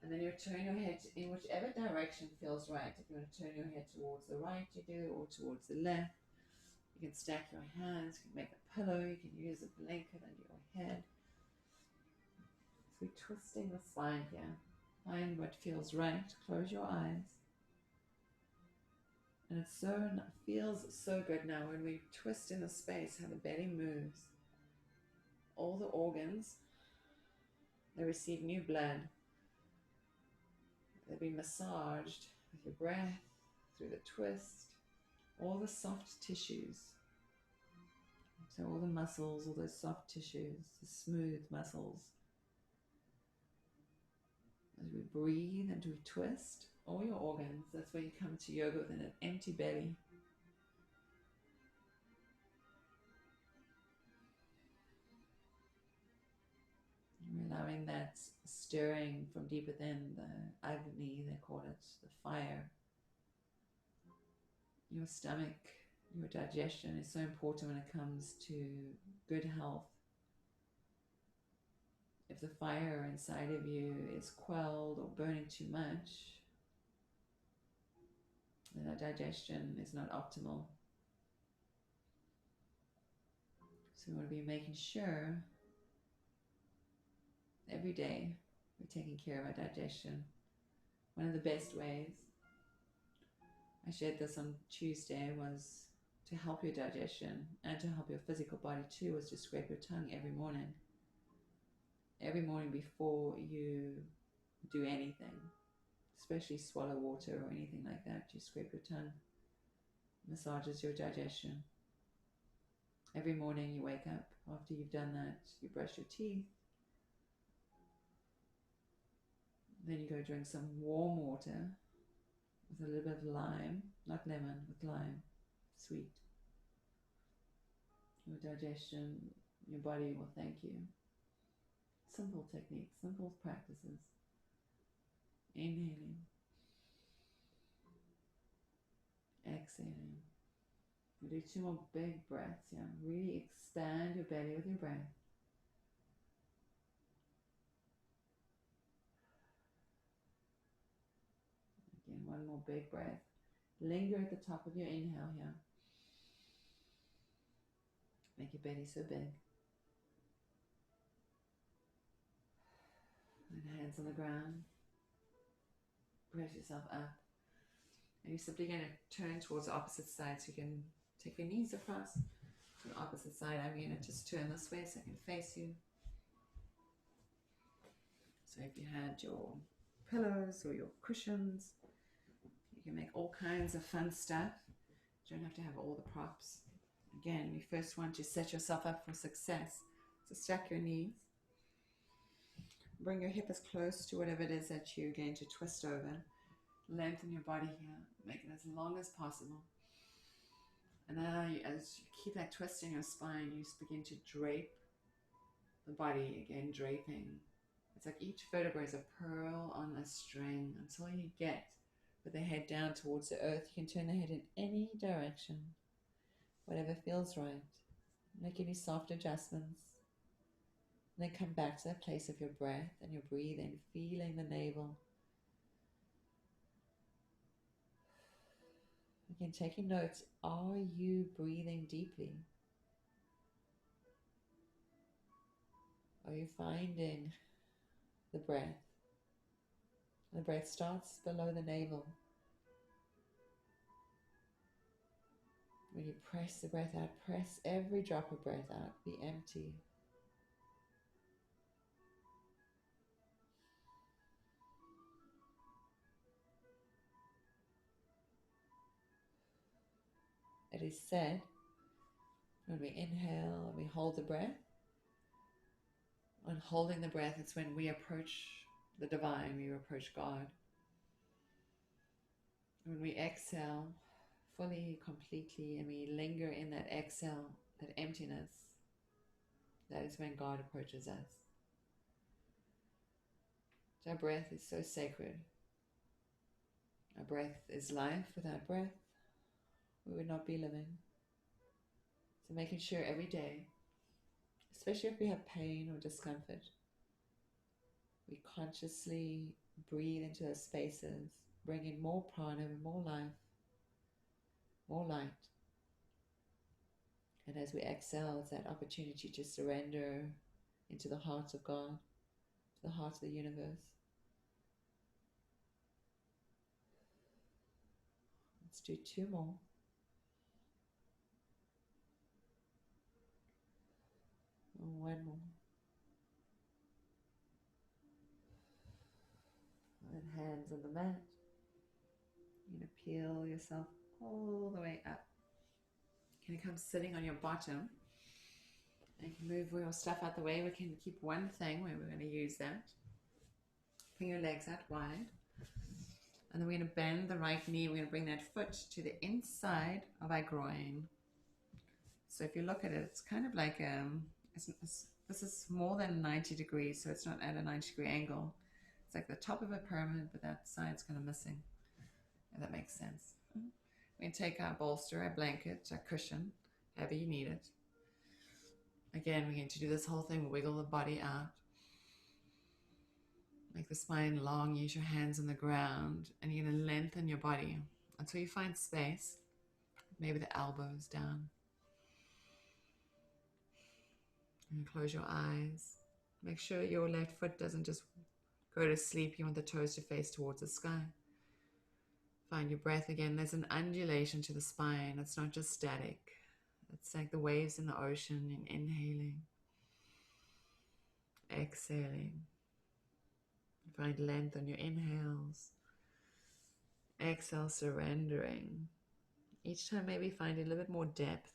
Speaker 1: And then you turn your head in whichever direction feels right. If you want to turn your head towards the right, you do, or towards the left. You can stack your hands, you can make a pillow, you can use a blanket under your head. So we're twisting the spine here. Find what feels right. Close your eyes. And it feels so good now when we twist in the space, how the belly moves. all the organs, they receive new blood. They'll be massaged with your breath, through the twist, all the soft tissues. So all the muscles, all those soft tissues, the smooth muscles. As we breathe and we twist all your organs, that's where you come to yoga with an empty belly. We're allowing that stirring from deep within, the agni, they call it, the fire. Your stomach, your digestion is so important when it comes to good health. If the fire inside of you is quelled or burning too much, then our digestion is not optimal. So we want to be making sure every day we're taking care of our digestion. One of the best ways, I shared this on Tuesday, was to help your digestion and to help your physical body too, was to scrape your tongue every morning. Every morning before you do anything, especially swallow water or anything like that, you scrape your tongue. Massages your digestion. Every morning you wake up, after you've done that, you brush your teeth. Then you go drink some warm water with a little bit of lime, not lemon, with lime, sweet. Your digestion, your body will thank you. Simple techniques, simple practices. Inhaling. Exhaling. We'll do 2 more big breaths here. Really expand your belly with your breath. Again, 1 more big breath. Linger at the top of your inhale here. Make your belly so big. And hands on the ground. Press yourself up. And you're simply going to turn towards the opposite side, so you can take your knees across to the opposite side. I'm going to just turn this way so I can face you. So if you had your pillows or your cushions, you can make all kinds of fun stuff. You don't have to have all the props. Again, you first want to set yourself up for success. So stack your knees. Bring your hip as close to whatever it is that you're going to twist over. Lengthen your body here. Make it as long as possible. And now as you keep that twist in your spine, you begin to drape the body, again draping. It's like each vertebra is a pearl on a string until you get with the head down towards the earth. You can turn the head in any direction, whatever feels right. Make any soft adjustments. And then come back to that place of your breath and your breathing, feeling the navel. Again, taking notes. Are you breathing deeply? Are you finding the breath? The breath starts below the navel. When you press the breath out, press every drop of breath out. Be empty. It is said, when we inhale and we hold the breath, on holding the breath, it's when we approach the divine, we approach God. When we exhale fully, completely, and we linger in that exhale, that emptiness, that is when God approaches us. So our breath is so sacred. Our breath is life. Without breath, we would not be living. So making sure every day, especially if we have pain or discomfort, we consciously breathe into those spaces, bring in more prana, more life, more light. And as we exhale, it's that opportunity to surrender into the heart of God, to the heart of the universe. Let's do 2 more. And 1 more. hands on the mat. You're going to peel yourself all the way up. You're going to come sitting on your bottom. And you can move your stuff out the way. We can keep one thing where we're going to use that. Bring your legs out wide. And then we're going to bend the right knee. We're going to bring that foot to the inside of our groin. So if you look at it, it's kind of like, this is more than 90 degrees, so it's not at a 90-degree angle. It's like the top of a pyramid, but that side's kind of missing, if that makes sense. We're going to take our bolster, our blanket, our cushion, however you need it. Again, we're going to do this whole thing, wiggle the body out. Make the spine long, use your hands on the ground, and you're going to lengthen your body until you find space. Maybe the elbows down. And close your eyes. Make sure your left foot doesn't just go to sleep. You want the toes to face towards the sky. Find your breath again. There's an undulation to the spine. It's not just static. It's like the waves in the ocean, and inhaling, exhaling. Find length on your inhales. Exhale, surrendering. Each time maybe find a little bit more depth.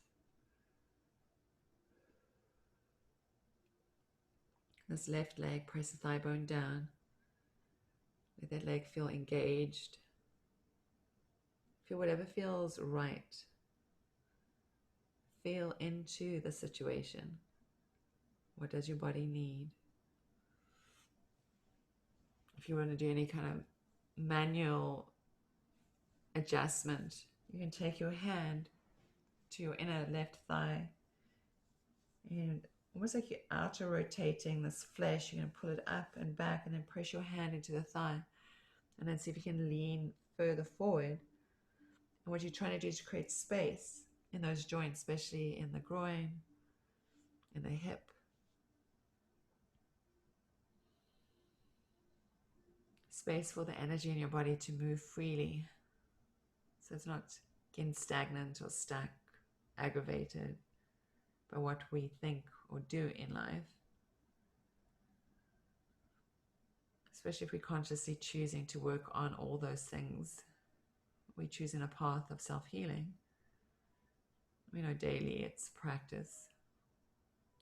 Speaker 1: This left leg, press the thigh bone down. Let that leg feel engaged. Feel whatever feels right. Feel into the situation. What does your body need? If you want to do any kind of manual adjustment, you can take your hand to your inner left thigh and almost like you're outer rotating this flesh. You're going to pull it up and back and then press your hand into the thigh and then see if you can lean further forward. And what you're trying to do is to create space in those joints, especially in the groin, in the hip. Space for the energy in your body to move freely. So it's not getting stagnant or stuck, aggravated by what we think or do in life. Especially if we're consciously choosing to work on all those things. We're choosing a path of self-healing. We know daily it's practice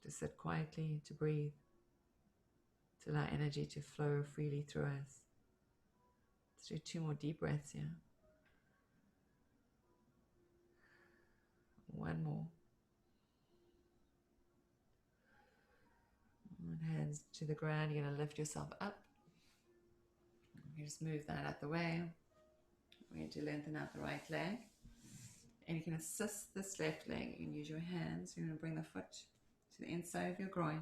Speaker 1: to sit quietly, to breathe, to allow energy to flow freely through us. Let's do 2 more deep breaths here. 1 more. And hands to the ground. You're going to lift yourself up. You just move that out the way. We're going to lengthen out the right leg. And you can assist this left leg. You can use your hands. You're going to bring the foot to the inside of your groin.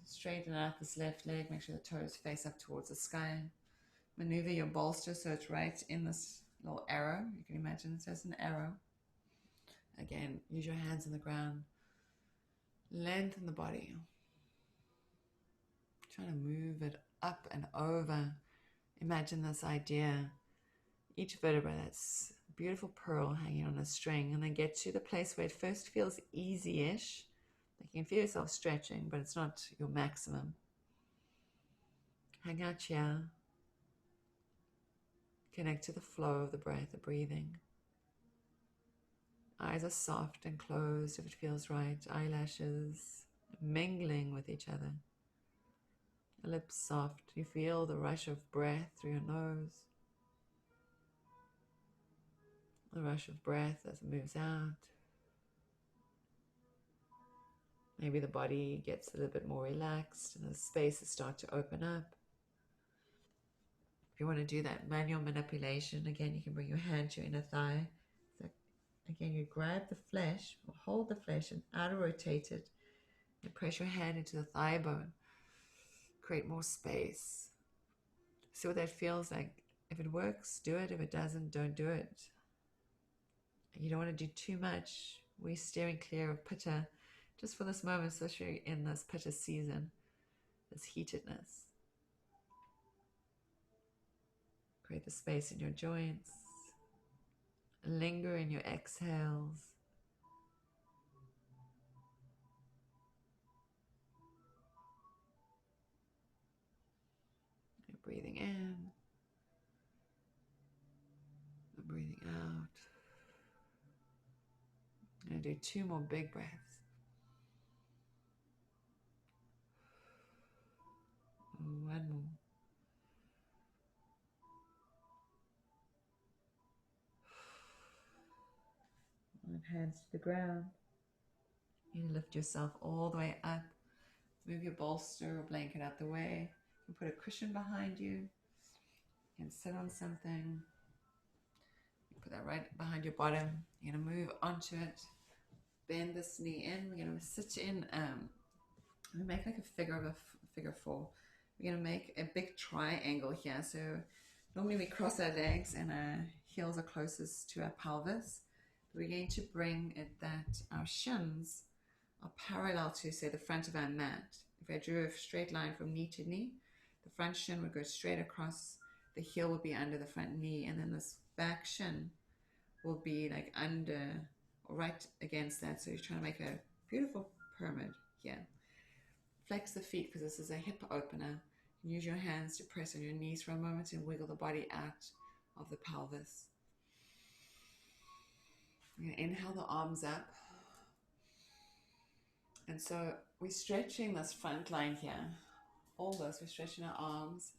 Speaker 1: Straighten out this left leg. Make sure the toes face up towards the sky. Maneuver your bolster so it's right in this little arrow. You can imagine it as an arrow. Again, use your hands on the ground. Lengthen the body. Try to move it up and over. Imagine this idea. Each vertebra, that's a beautiful pearl hanging on a string, and then get to the place where it first feels easy-ish. You can feel yourself stretching, but it's not your maximum. Hang out here. Connect to the flow of the breath, the breathing. Eyes are soft and closed if it feels right. Eyelashes mingling with each other. Lips soft. You feel the rush of breath through your nose. The rush of breath as it moves out. Maybe the body gets a little bit more relaxed and the spaces start to open up. If you want to do that manual manipulation, again, you can bring your hand to your inner thigh. So again, you grab the flesh, or hold the flesh and outer rotate it, and press your hand into the thigh bone. Create more space. See what that feels like. If it works, do it. If it doesn't, don't do it. You don't want to do too much. We're steering clear of pitta just for this moment, especially in this pitta season, this heatedness. Create the space in your joints. Linger in your exhales. You're breathing in out. I'm going to do 2 more big breaths. And 1 more. And hands to the ground. You lift yourself all the way up. Move your bolster or blanket out the way. You can put a cushion behind you. You can sit on something. You put that right behind your bottom. You're going to move onto it. Bend this knee in. We're going to sit in. We make like a figure 4. We're going to make a big triangle here. So normally we cross our legs and our heels are closest to our pelvis. We're going to bring it that our shins are parallel to, say, the front of our mat. If I drew a straight line from knee to knee, the front shin would go straight across, the heel would be under the front knee, and then this back shin will be like under or right against that. So you're trying to make a beautiful pyramid here. Flex the feet because this is a hip opener. You can use your hands to press on your knees for a moment and wiggle the body out of the pelvis. We're going to inhale the arms up. And so we're stretching this front line here. All this, we're stretching our arms.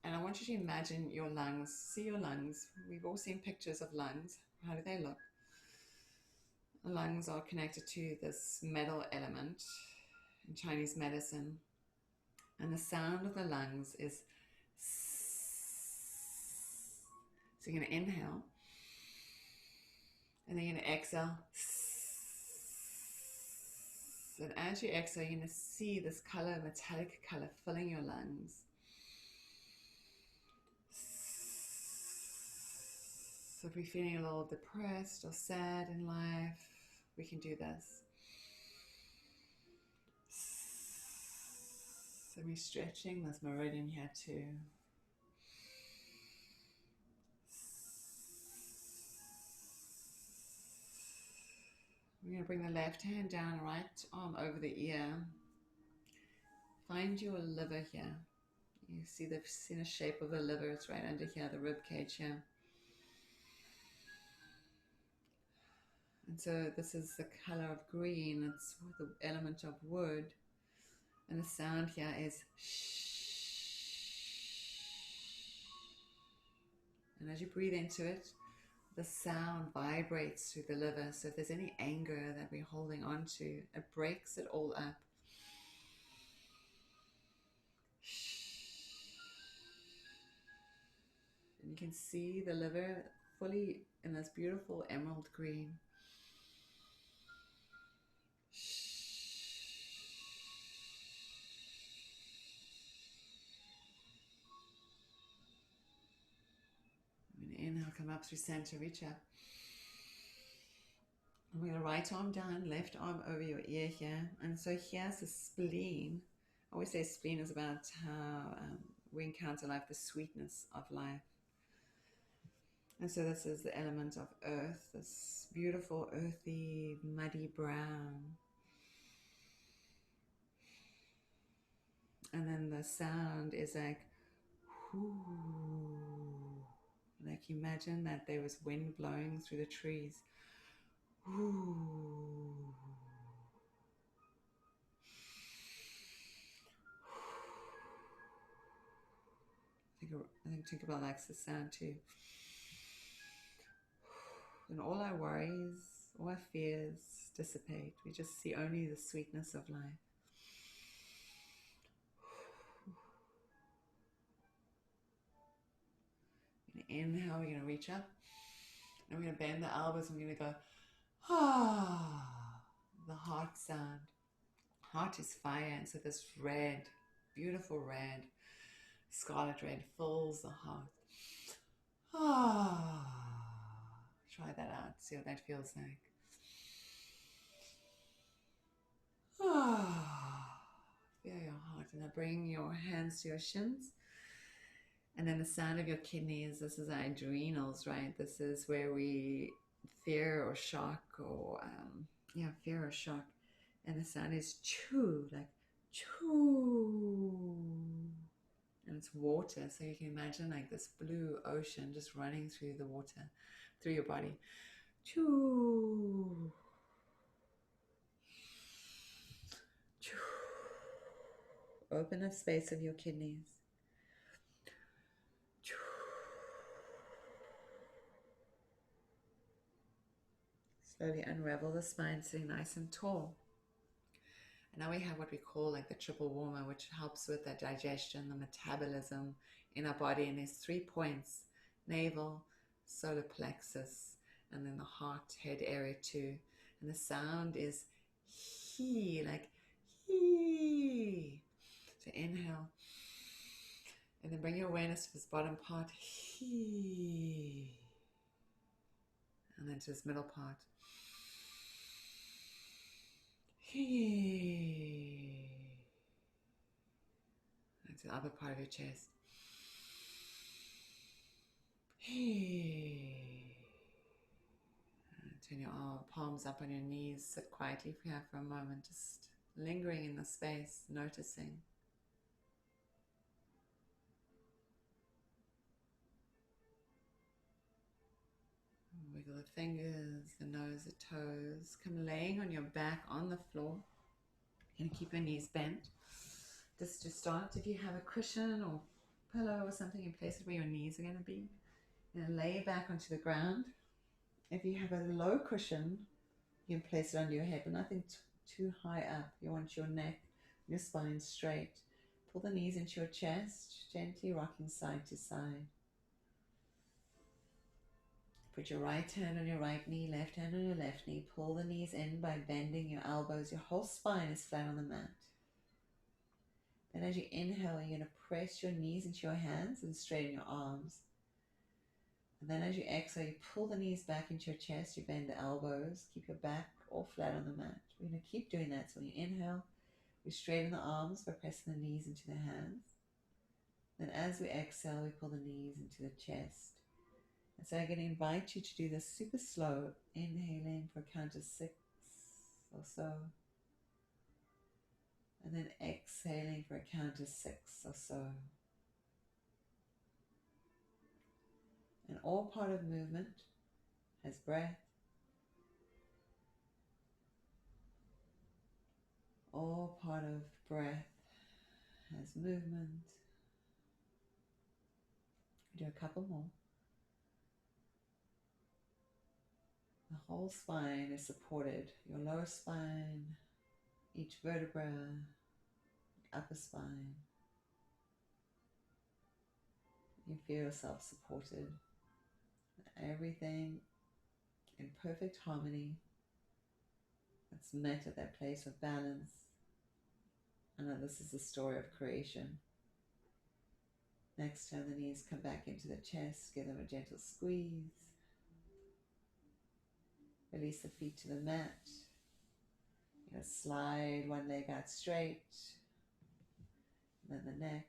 Speaker 1: And I want you to imagine your lungs. See your lungs. We've all seen pictures of lungs. How do they look? The lungs are connected to this metal element in Chinese medicine. And the sound of the lungs is so you're going to inhale. And then you're going to exhale. And as you exhale, you're going to see this color, metallic color, filling your lungs. So if we're feeling a little depressed or sad in life, we can do this. So we're stretching this meridian here too. We're going to bring the left hand down, right arm over the ear. Find your liver here. You see the shape of the liver. It's right under here, the rib cage here. And so this is the color of green. It's the element of wood. And the sound here is shh. And as you breathe into it, the sound vibrates through the liver. So if there's any anger that we're holding on to, it breaks it all up. And you can see the liver fully in this beautiful emerald green. Inhale, come up through center, reach up. And we're going to right arm down, left arm over your ear here. And so here's the spleen. I always say spleen is about how we encounter life, the sweetness of life. And so this is the element of earth, this beautiful, earthy, muddy brown. And then the sound is like, whoo. Like imagine that there was wind blowing through the trees. Whoo. I think Tinkerbell likes the sound too. And all our worries, all our fears dissipate. We just see only the sweetness of life. We're going to inhale, we're going to reach up. And we're going to bend the elbows and we're going to go, ah, the heart sound. Heart is fire, and so this red, beautiful red, scarlet red fills the heart. Ah, try that out, see what that feels like. Ah, feel your heart, and now bring your hands to your shins. And then the sound of your kidneys, this is our adrenals, right? This is where we fear or shock or, fear or shock. And the sound is choo, like choo. And it's water, so you can imagine like this blue ocean just running through the water. through your body. Choo. Choo. Open the space of your kidneys. Choo. Slowly unravel the spine, sitting nice and tall. And now we have what we call like the triple warmer, which helps with the digestion, the metabolism in our body. And there's 3 points: navel, solar plexus, and then the heart, head area too. And the sound is he, like he. So inhale. And then bring your awareness to this bottom part, he. And then to this middle part, he. And to the upper part of your chest, he. And turn your palms up on your knees. Sit quietly here for a moment, just lingering in the space, noticing. Wiggle the fingers, the nose, the toes. Come laying on your back on the floor. You're going to keep your knees bent. Just to start, if you have a cushion or pillow or something, you place it where your knees are going to be. You're going to lay back onto the ground. If you have a low cushion, you can place it under your head, but nothing too high up. You want your neck, your spine straight. Pull the knees into your chest, gently rocking side to side. Put your right hand on your right knee, left hand on your left knee. Pull the knees in by bending your elbows. Your whole spine is flat on the mat. Then as you inhale, you're going to press your knees into your hands and straighten your arms. And then as you exhale, you pull the knees back into your chest. You bend the elbows. Keep your back all flat on the mat. We're going to keep doing that. So when you inhale, we straighten the arms by pressing the knees into the hands. Then as we exhale, we pull the knees into the chest. And so I'm going to invite you to do this super slow, inhaling for a count of 6 or so. And then exhaling for a count of 6 or so. And all part of movement has breath. All part of breath has movement. Do a couple more. The whole spine is supported. Your lower spine, each vertebra, upper spine. You feel yourself supported. Everything in perfect harmony. That's met at that place of balance. And that this is the story of creation. Next time the knees come back into the chest, give them a gentle squeeze. Release the feet to the mat. You're going to slide one leg out straight. And then the next.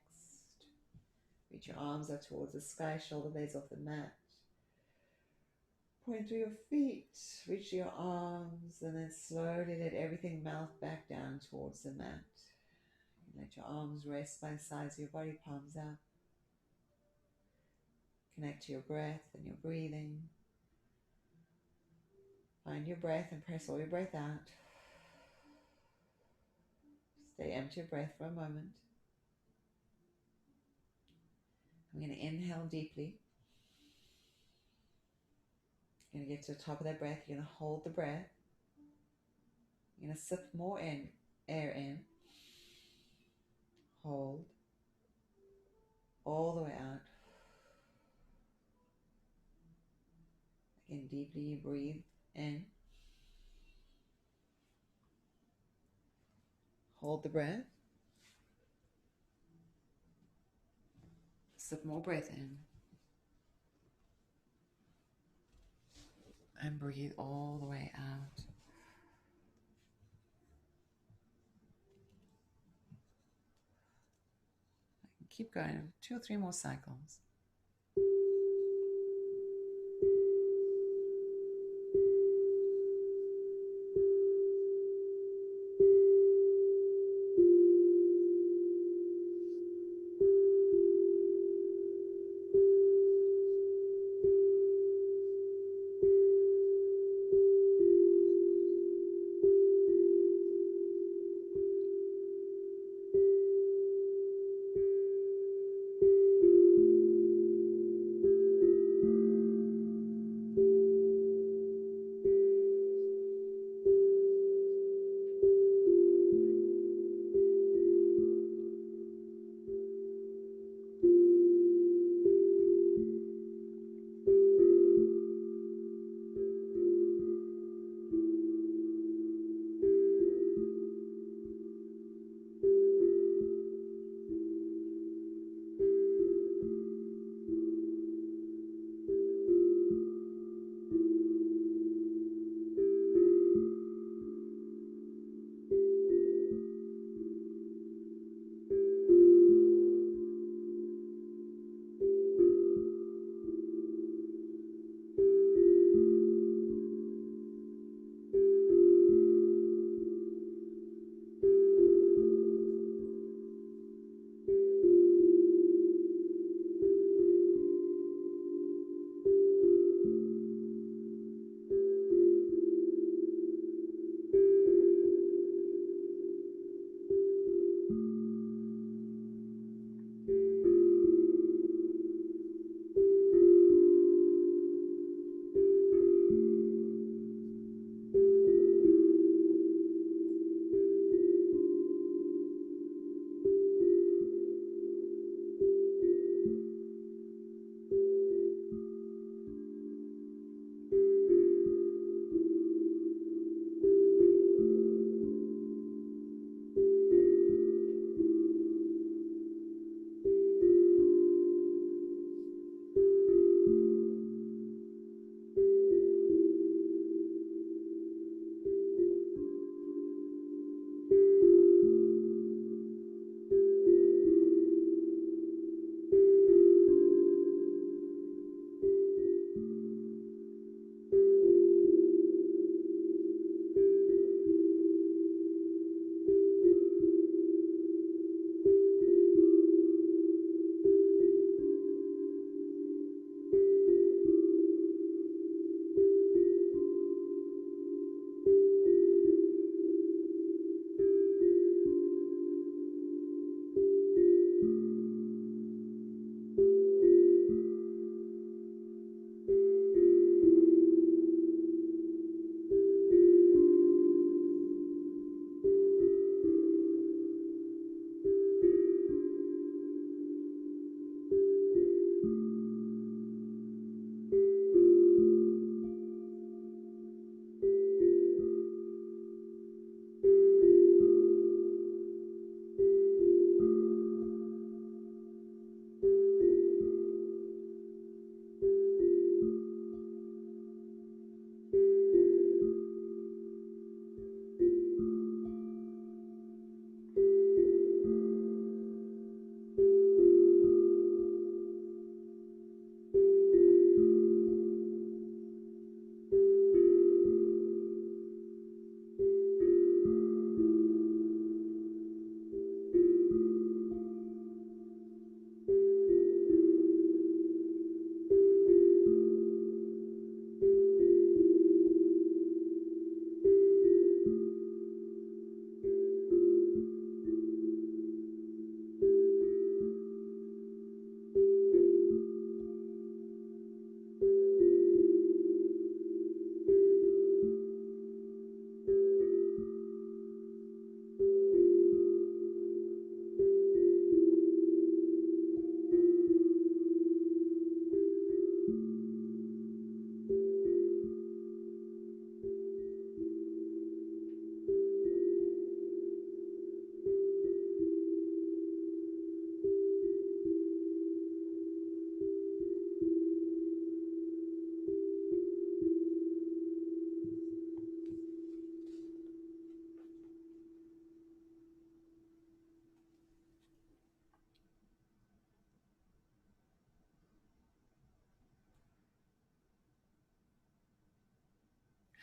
Speaker 1: Reach your arms up towards the sky, shoulder blades off the mat. Point to your feet, reach your arms, and then slowly let everything melt back down towards the mat. Let your arms rest by the sides of your body, palms out. Connect to your breath and your breathing. Find your breath and press all your breath out. Stay empty of breath for a moment. I'm going to inhale deeply. You're going to get to the top of that breath. You're going to hold the breath. You're going to sip more air in. Hold. All the way out. Again, deeply you breathe in. Hold the breath. Sip more breath in. And breathe all the way out. Keep going, 2 or 3 more cycles.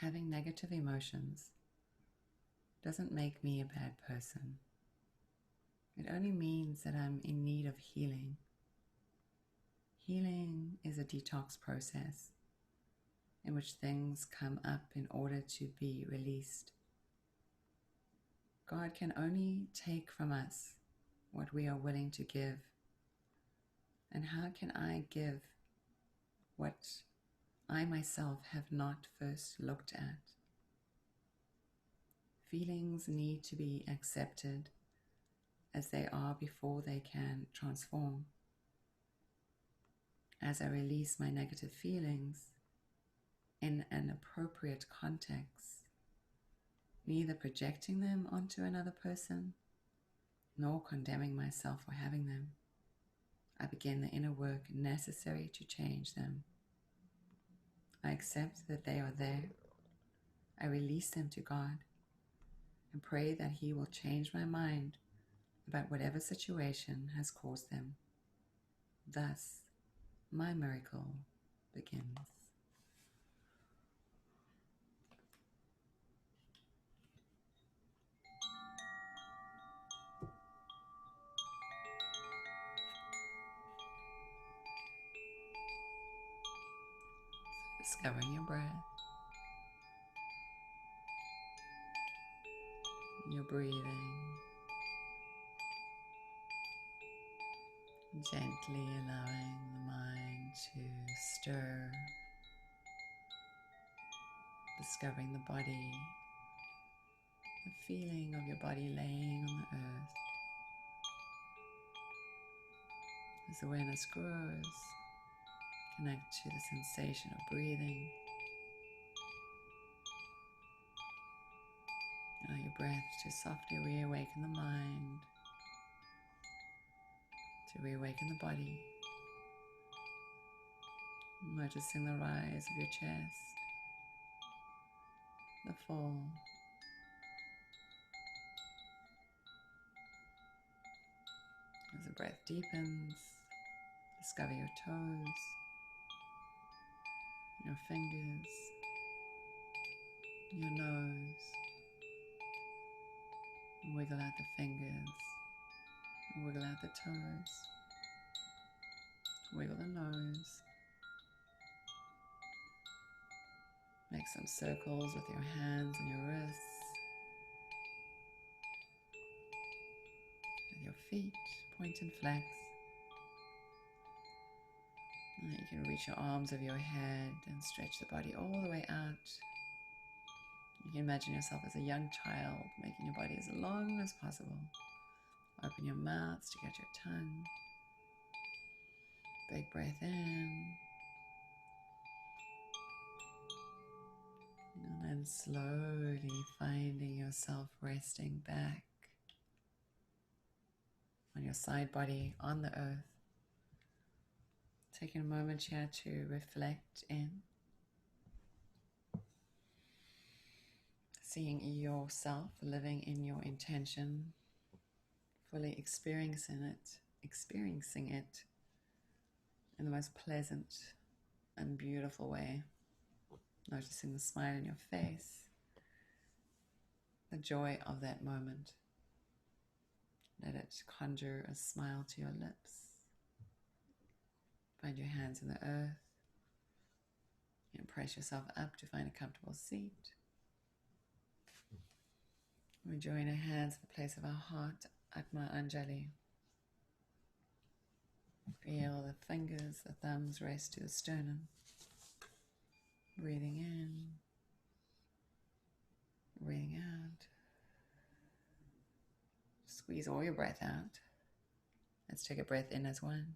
Speaker 1: having negative emotions doesn't make me a bad person. It only means that I'm in need of healing. Healing is a detox process in which things come up in order to be released. God can only take from us what we are willing to give. And how can I give what I myself have not first looked at? Feelings need to be accepted as they are before they can transform. As I release my negative feelings in an appropriate context, neither projecting them onto another person nor condemning myself for having them, I begin the inner work necessary to change them. I accept that they are there. I release them to God and pray that He will change my mind about whatever situation has caused them. Thus, my miracle begins. Discovering your breath, your breathing, gently allowing the mind to stir, discovering the body, the feeling of your body laying on the earth. As awareness grows, connect to the sensation of breathing. Allow your breath to softly reawaken the mind, to reawaken the body. Noticing the rise of your chest, the fall. As the breath deepens, discover your toes, your fingers, your nose. Wiggle out the fingers, wiggle out the toes, wiggle the nose. Make some circles with your hands and your wrists, with your feet, point and flex. And then you can reach your arms over your head and stretch the body all the way out. You can imagine yourself as a young child, making your body as long as possible. Open your mouth, stick out your tongue. Big breath in. And then slowly finding yourself resting back on your side body on the earth. Taking a moment here to reflect in. Seeing yourself living in your intention, fully experiencing it in the most pleasant and beautiful way. Noticing the smile on your face, the joy of that moment. Let it conjure a smile to your lips. Find your hands in the earth. And press yourself up to find a comfortable seat. We join our hands at the place of our heart, Atma Anjali. Feel the fingers, the thumbs rest to the sternum. Breathing in, breathing out. Squeeze all your breath out. Let's take a breath in as one.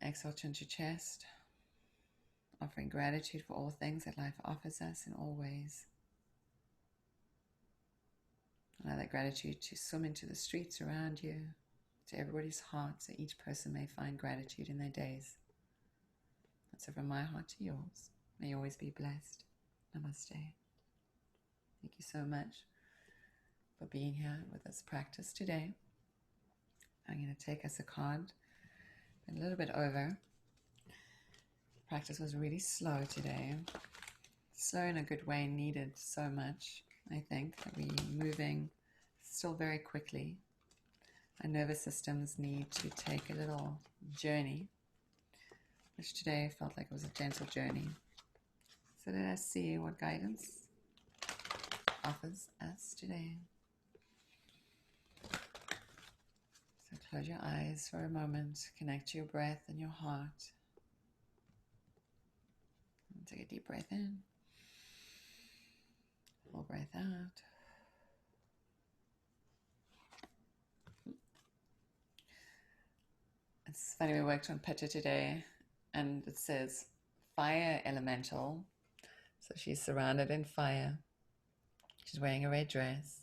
Speaker 1: Exhale, chin to chest. Offering gratitude for all things that life offers us in all ways. Allow that gratitude to swim into the streets around you, to everybody's heart, so each person may find gratitude in their days. So from my heart to yours, may you always be blessed. Namaste. Thank you so much for being here with this practice today. I'm going to take us a card a little bit over. Practice was really slow today. Slow in a good way, needed so much. I think that we're moving still very quickly. Our nervous systems need to take a little journey, which today felt like it was a gentle journey. So let us see what guidance offers us today. So close your eyes for a moment, connect to your breath and your heart. And take a deep breath in, full breath out. It's funny, we worked on Pitta today, and it says fire elemental. So she's surrounded in fire. She's wearing a red dress.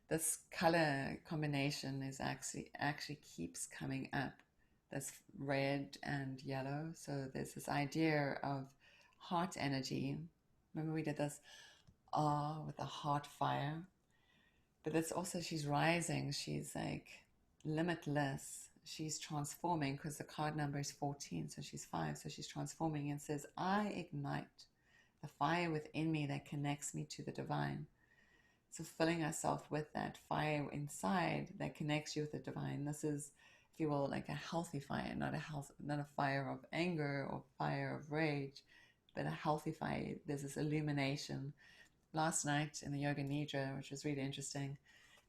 Speaker 1: This color combination is actually keeps coming up. This red and yellow. So there's this idea of heart energy. Remember we did this with the heart fire. But it's also, she's rising. She's like limitless. She's transforming, because the card number is 14, so she's 5. So she's transforming and says, I ignite the fire within me that connects me to the divine. So filling ourselves with that fire inside that connects you with the divine. This is, if you will, like a healthy fire, not a fire of anger or fire of rage, but a healthy fire. There's this illumination. Last night in the Yoga Nidra, which was really interesting,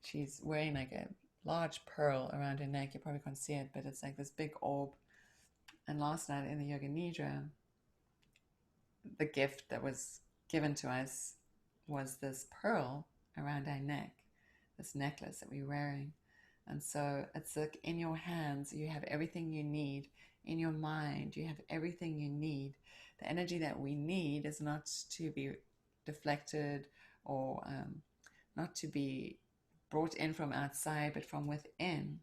Speaker 1: she's wearing like a large pearl around her neck. You probably can't see it, but it's like this big orb. And last night in the Yoga Nidra, the gift that was given to us was this pearl around our neck, this necklace that we're wearing. And so it's like in your hands, you have everything you need. In your mind, you have everything you need. The energy that we need is not to be deflected or not to be brought in from outside, but from within.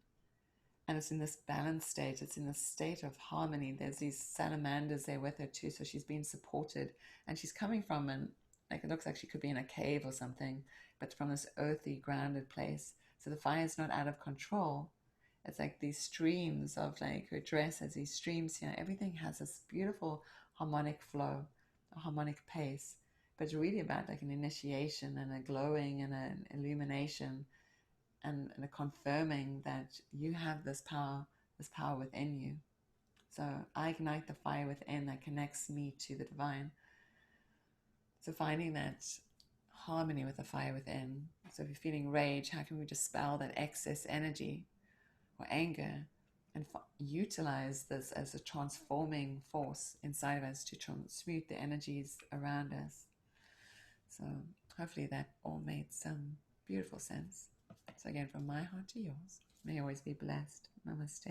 Speaker 1: And it's in this balanced state. It's in this state of harmony. There's these salamanders there with her too. So she's being supported, and she's coming from like, it looks like she could be in a cave or something, but from this earthy, grounded place. So the fire is not out of control. It's like these streams of, like, her dress has these streams here. Everything has this beautiful harmonic flow, a harmonic pace. But it's really about like an initiation and a glowing and an illumination, and a confirming that you have this power within you. So I ignite the fire within that connects me to the divine. So finding that harmony with the fire within. So if you're feeling rage, how can we dispel that excess energy or anger and utilize this as a transforming force inside of us to transmute the energies around us? So hopefully that all made some beautiful sense. So again, from my heart to yours, may you always be blessed. Namaste.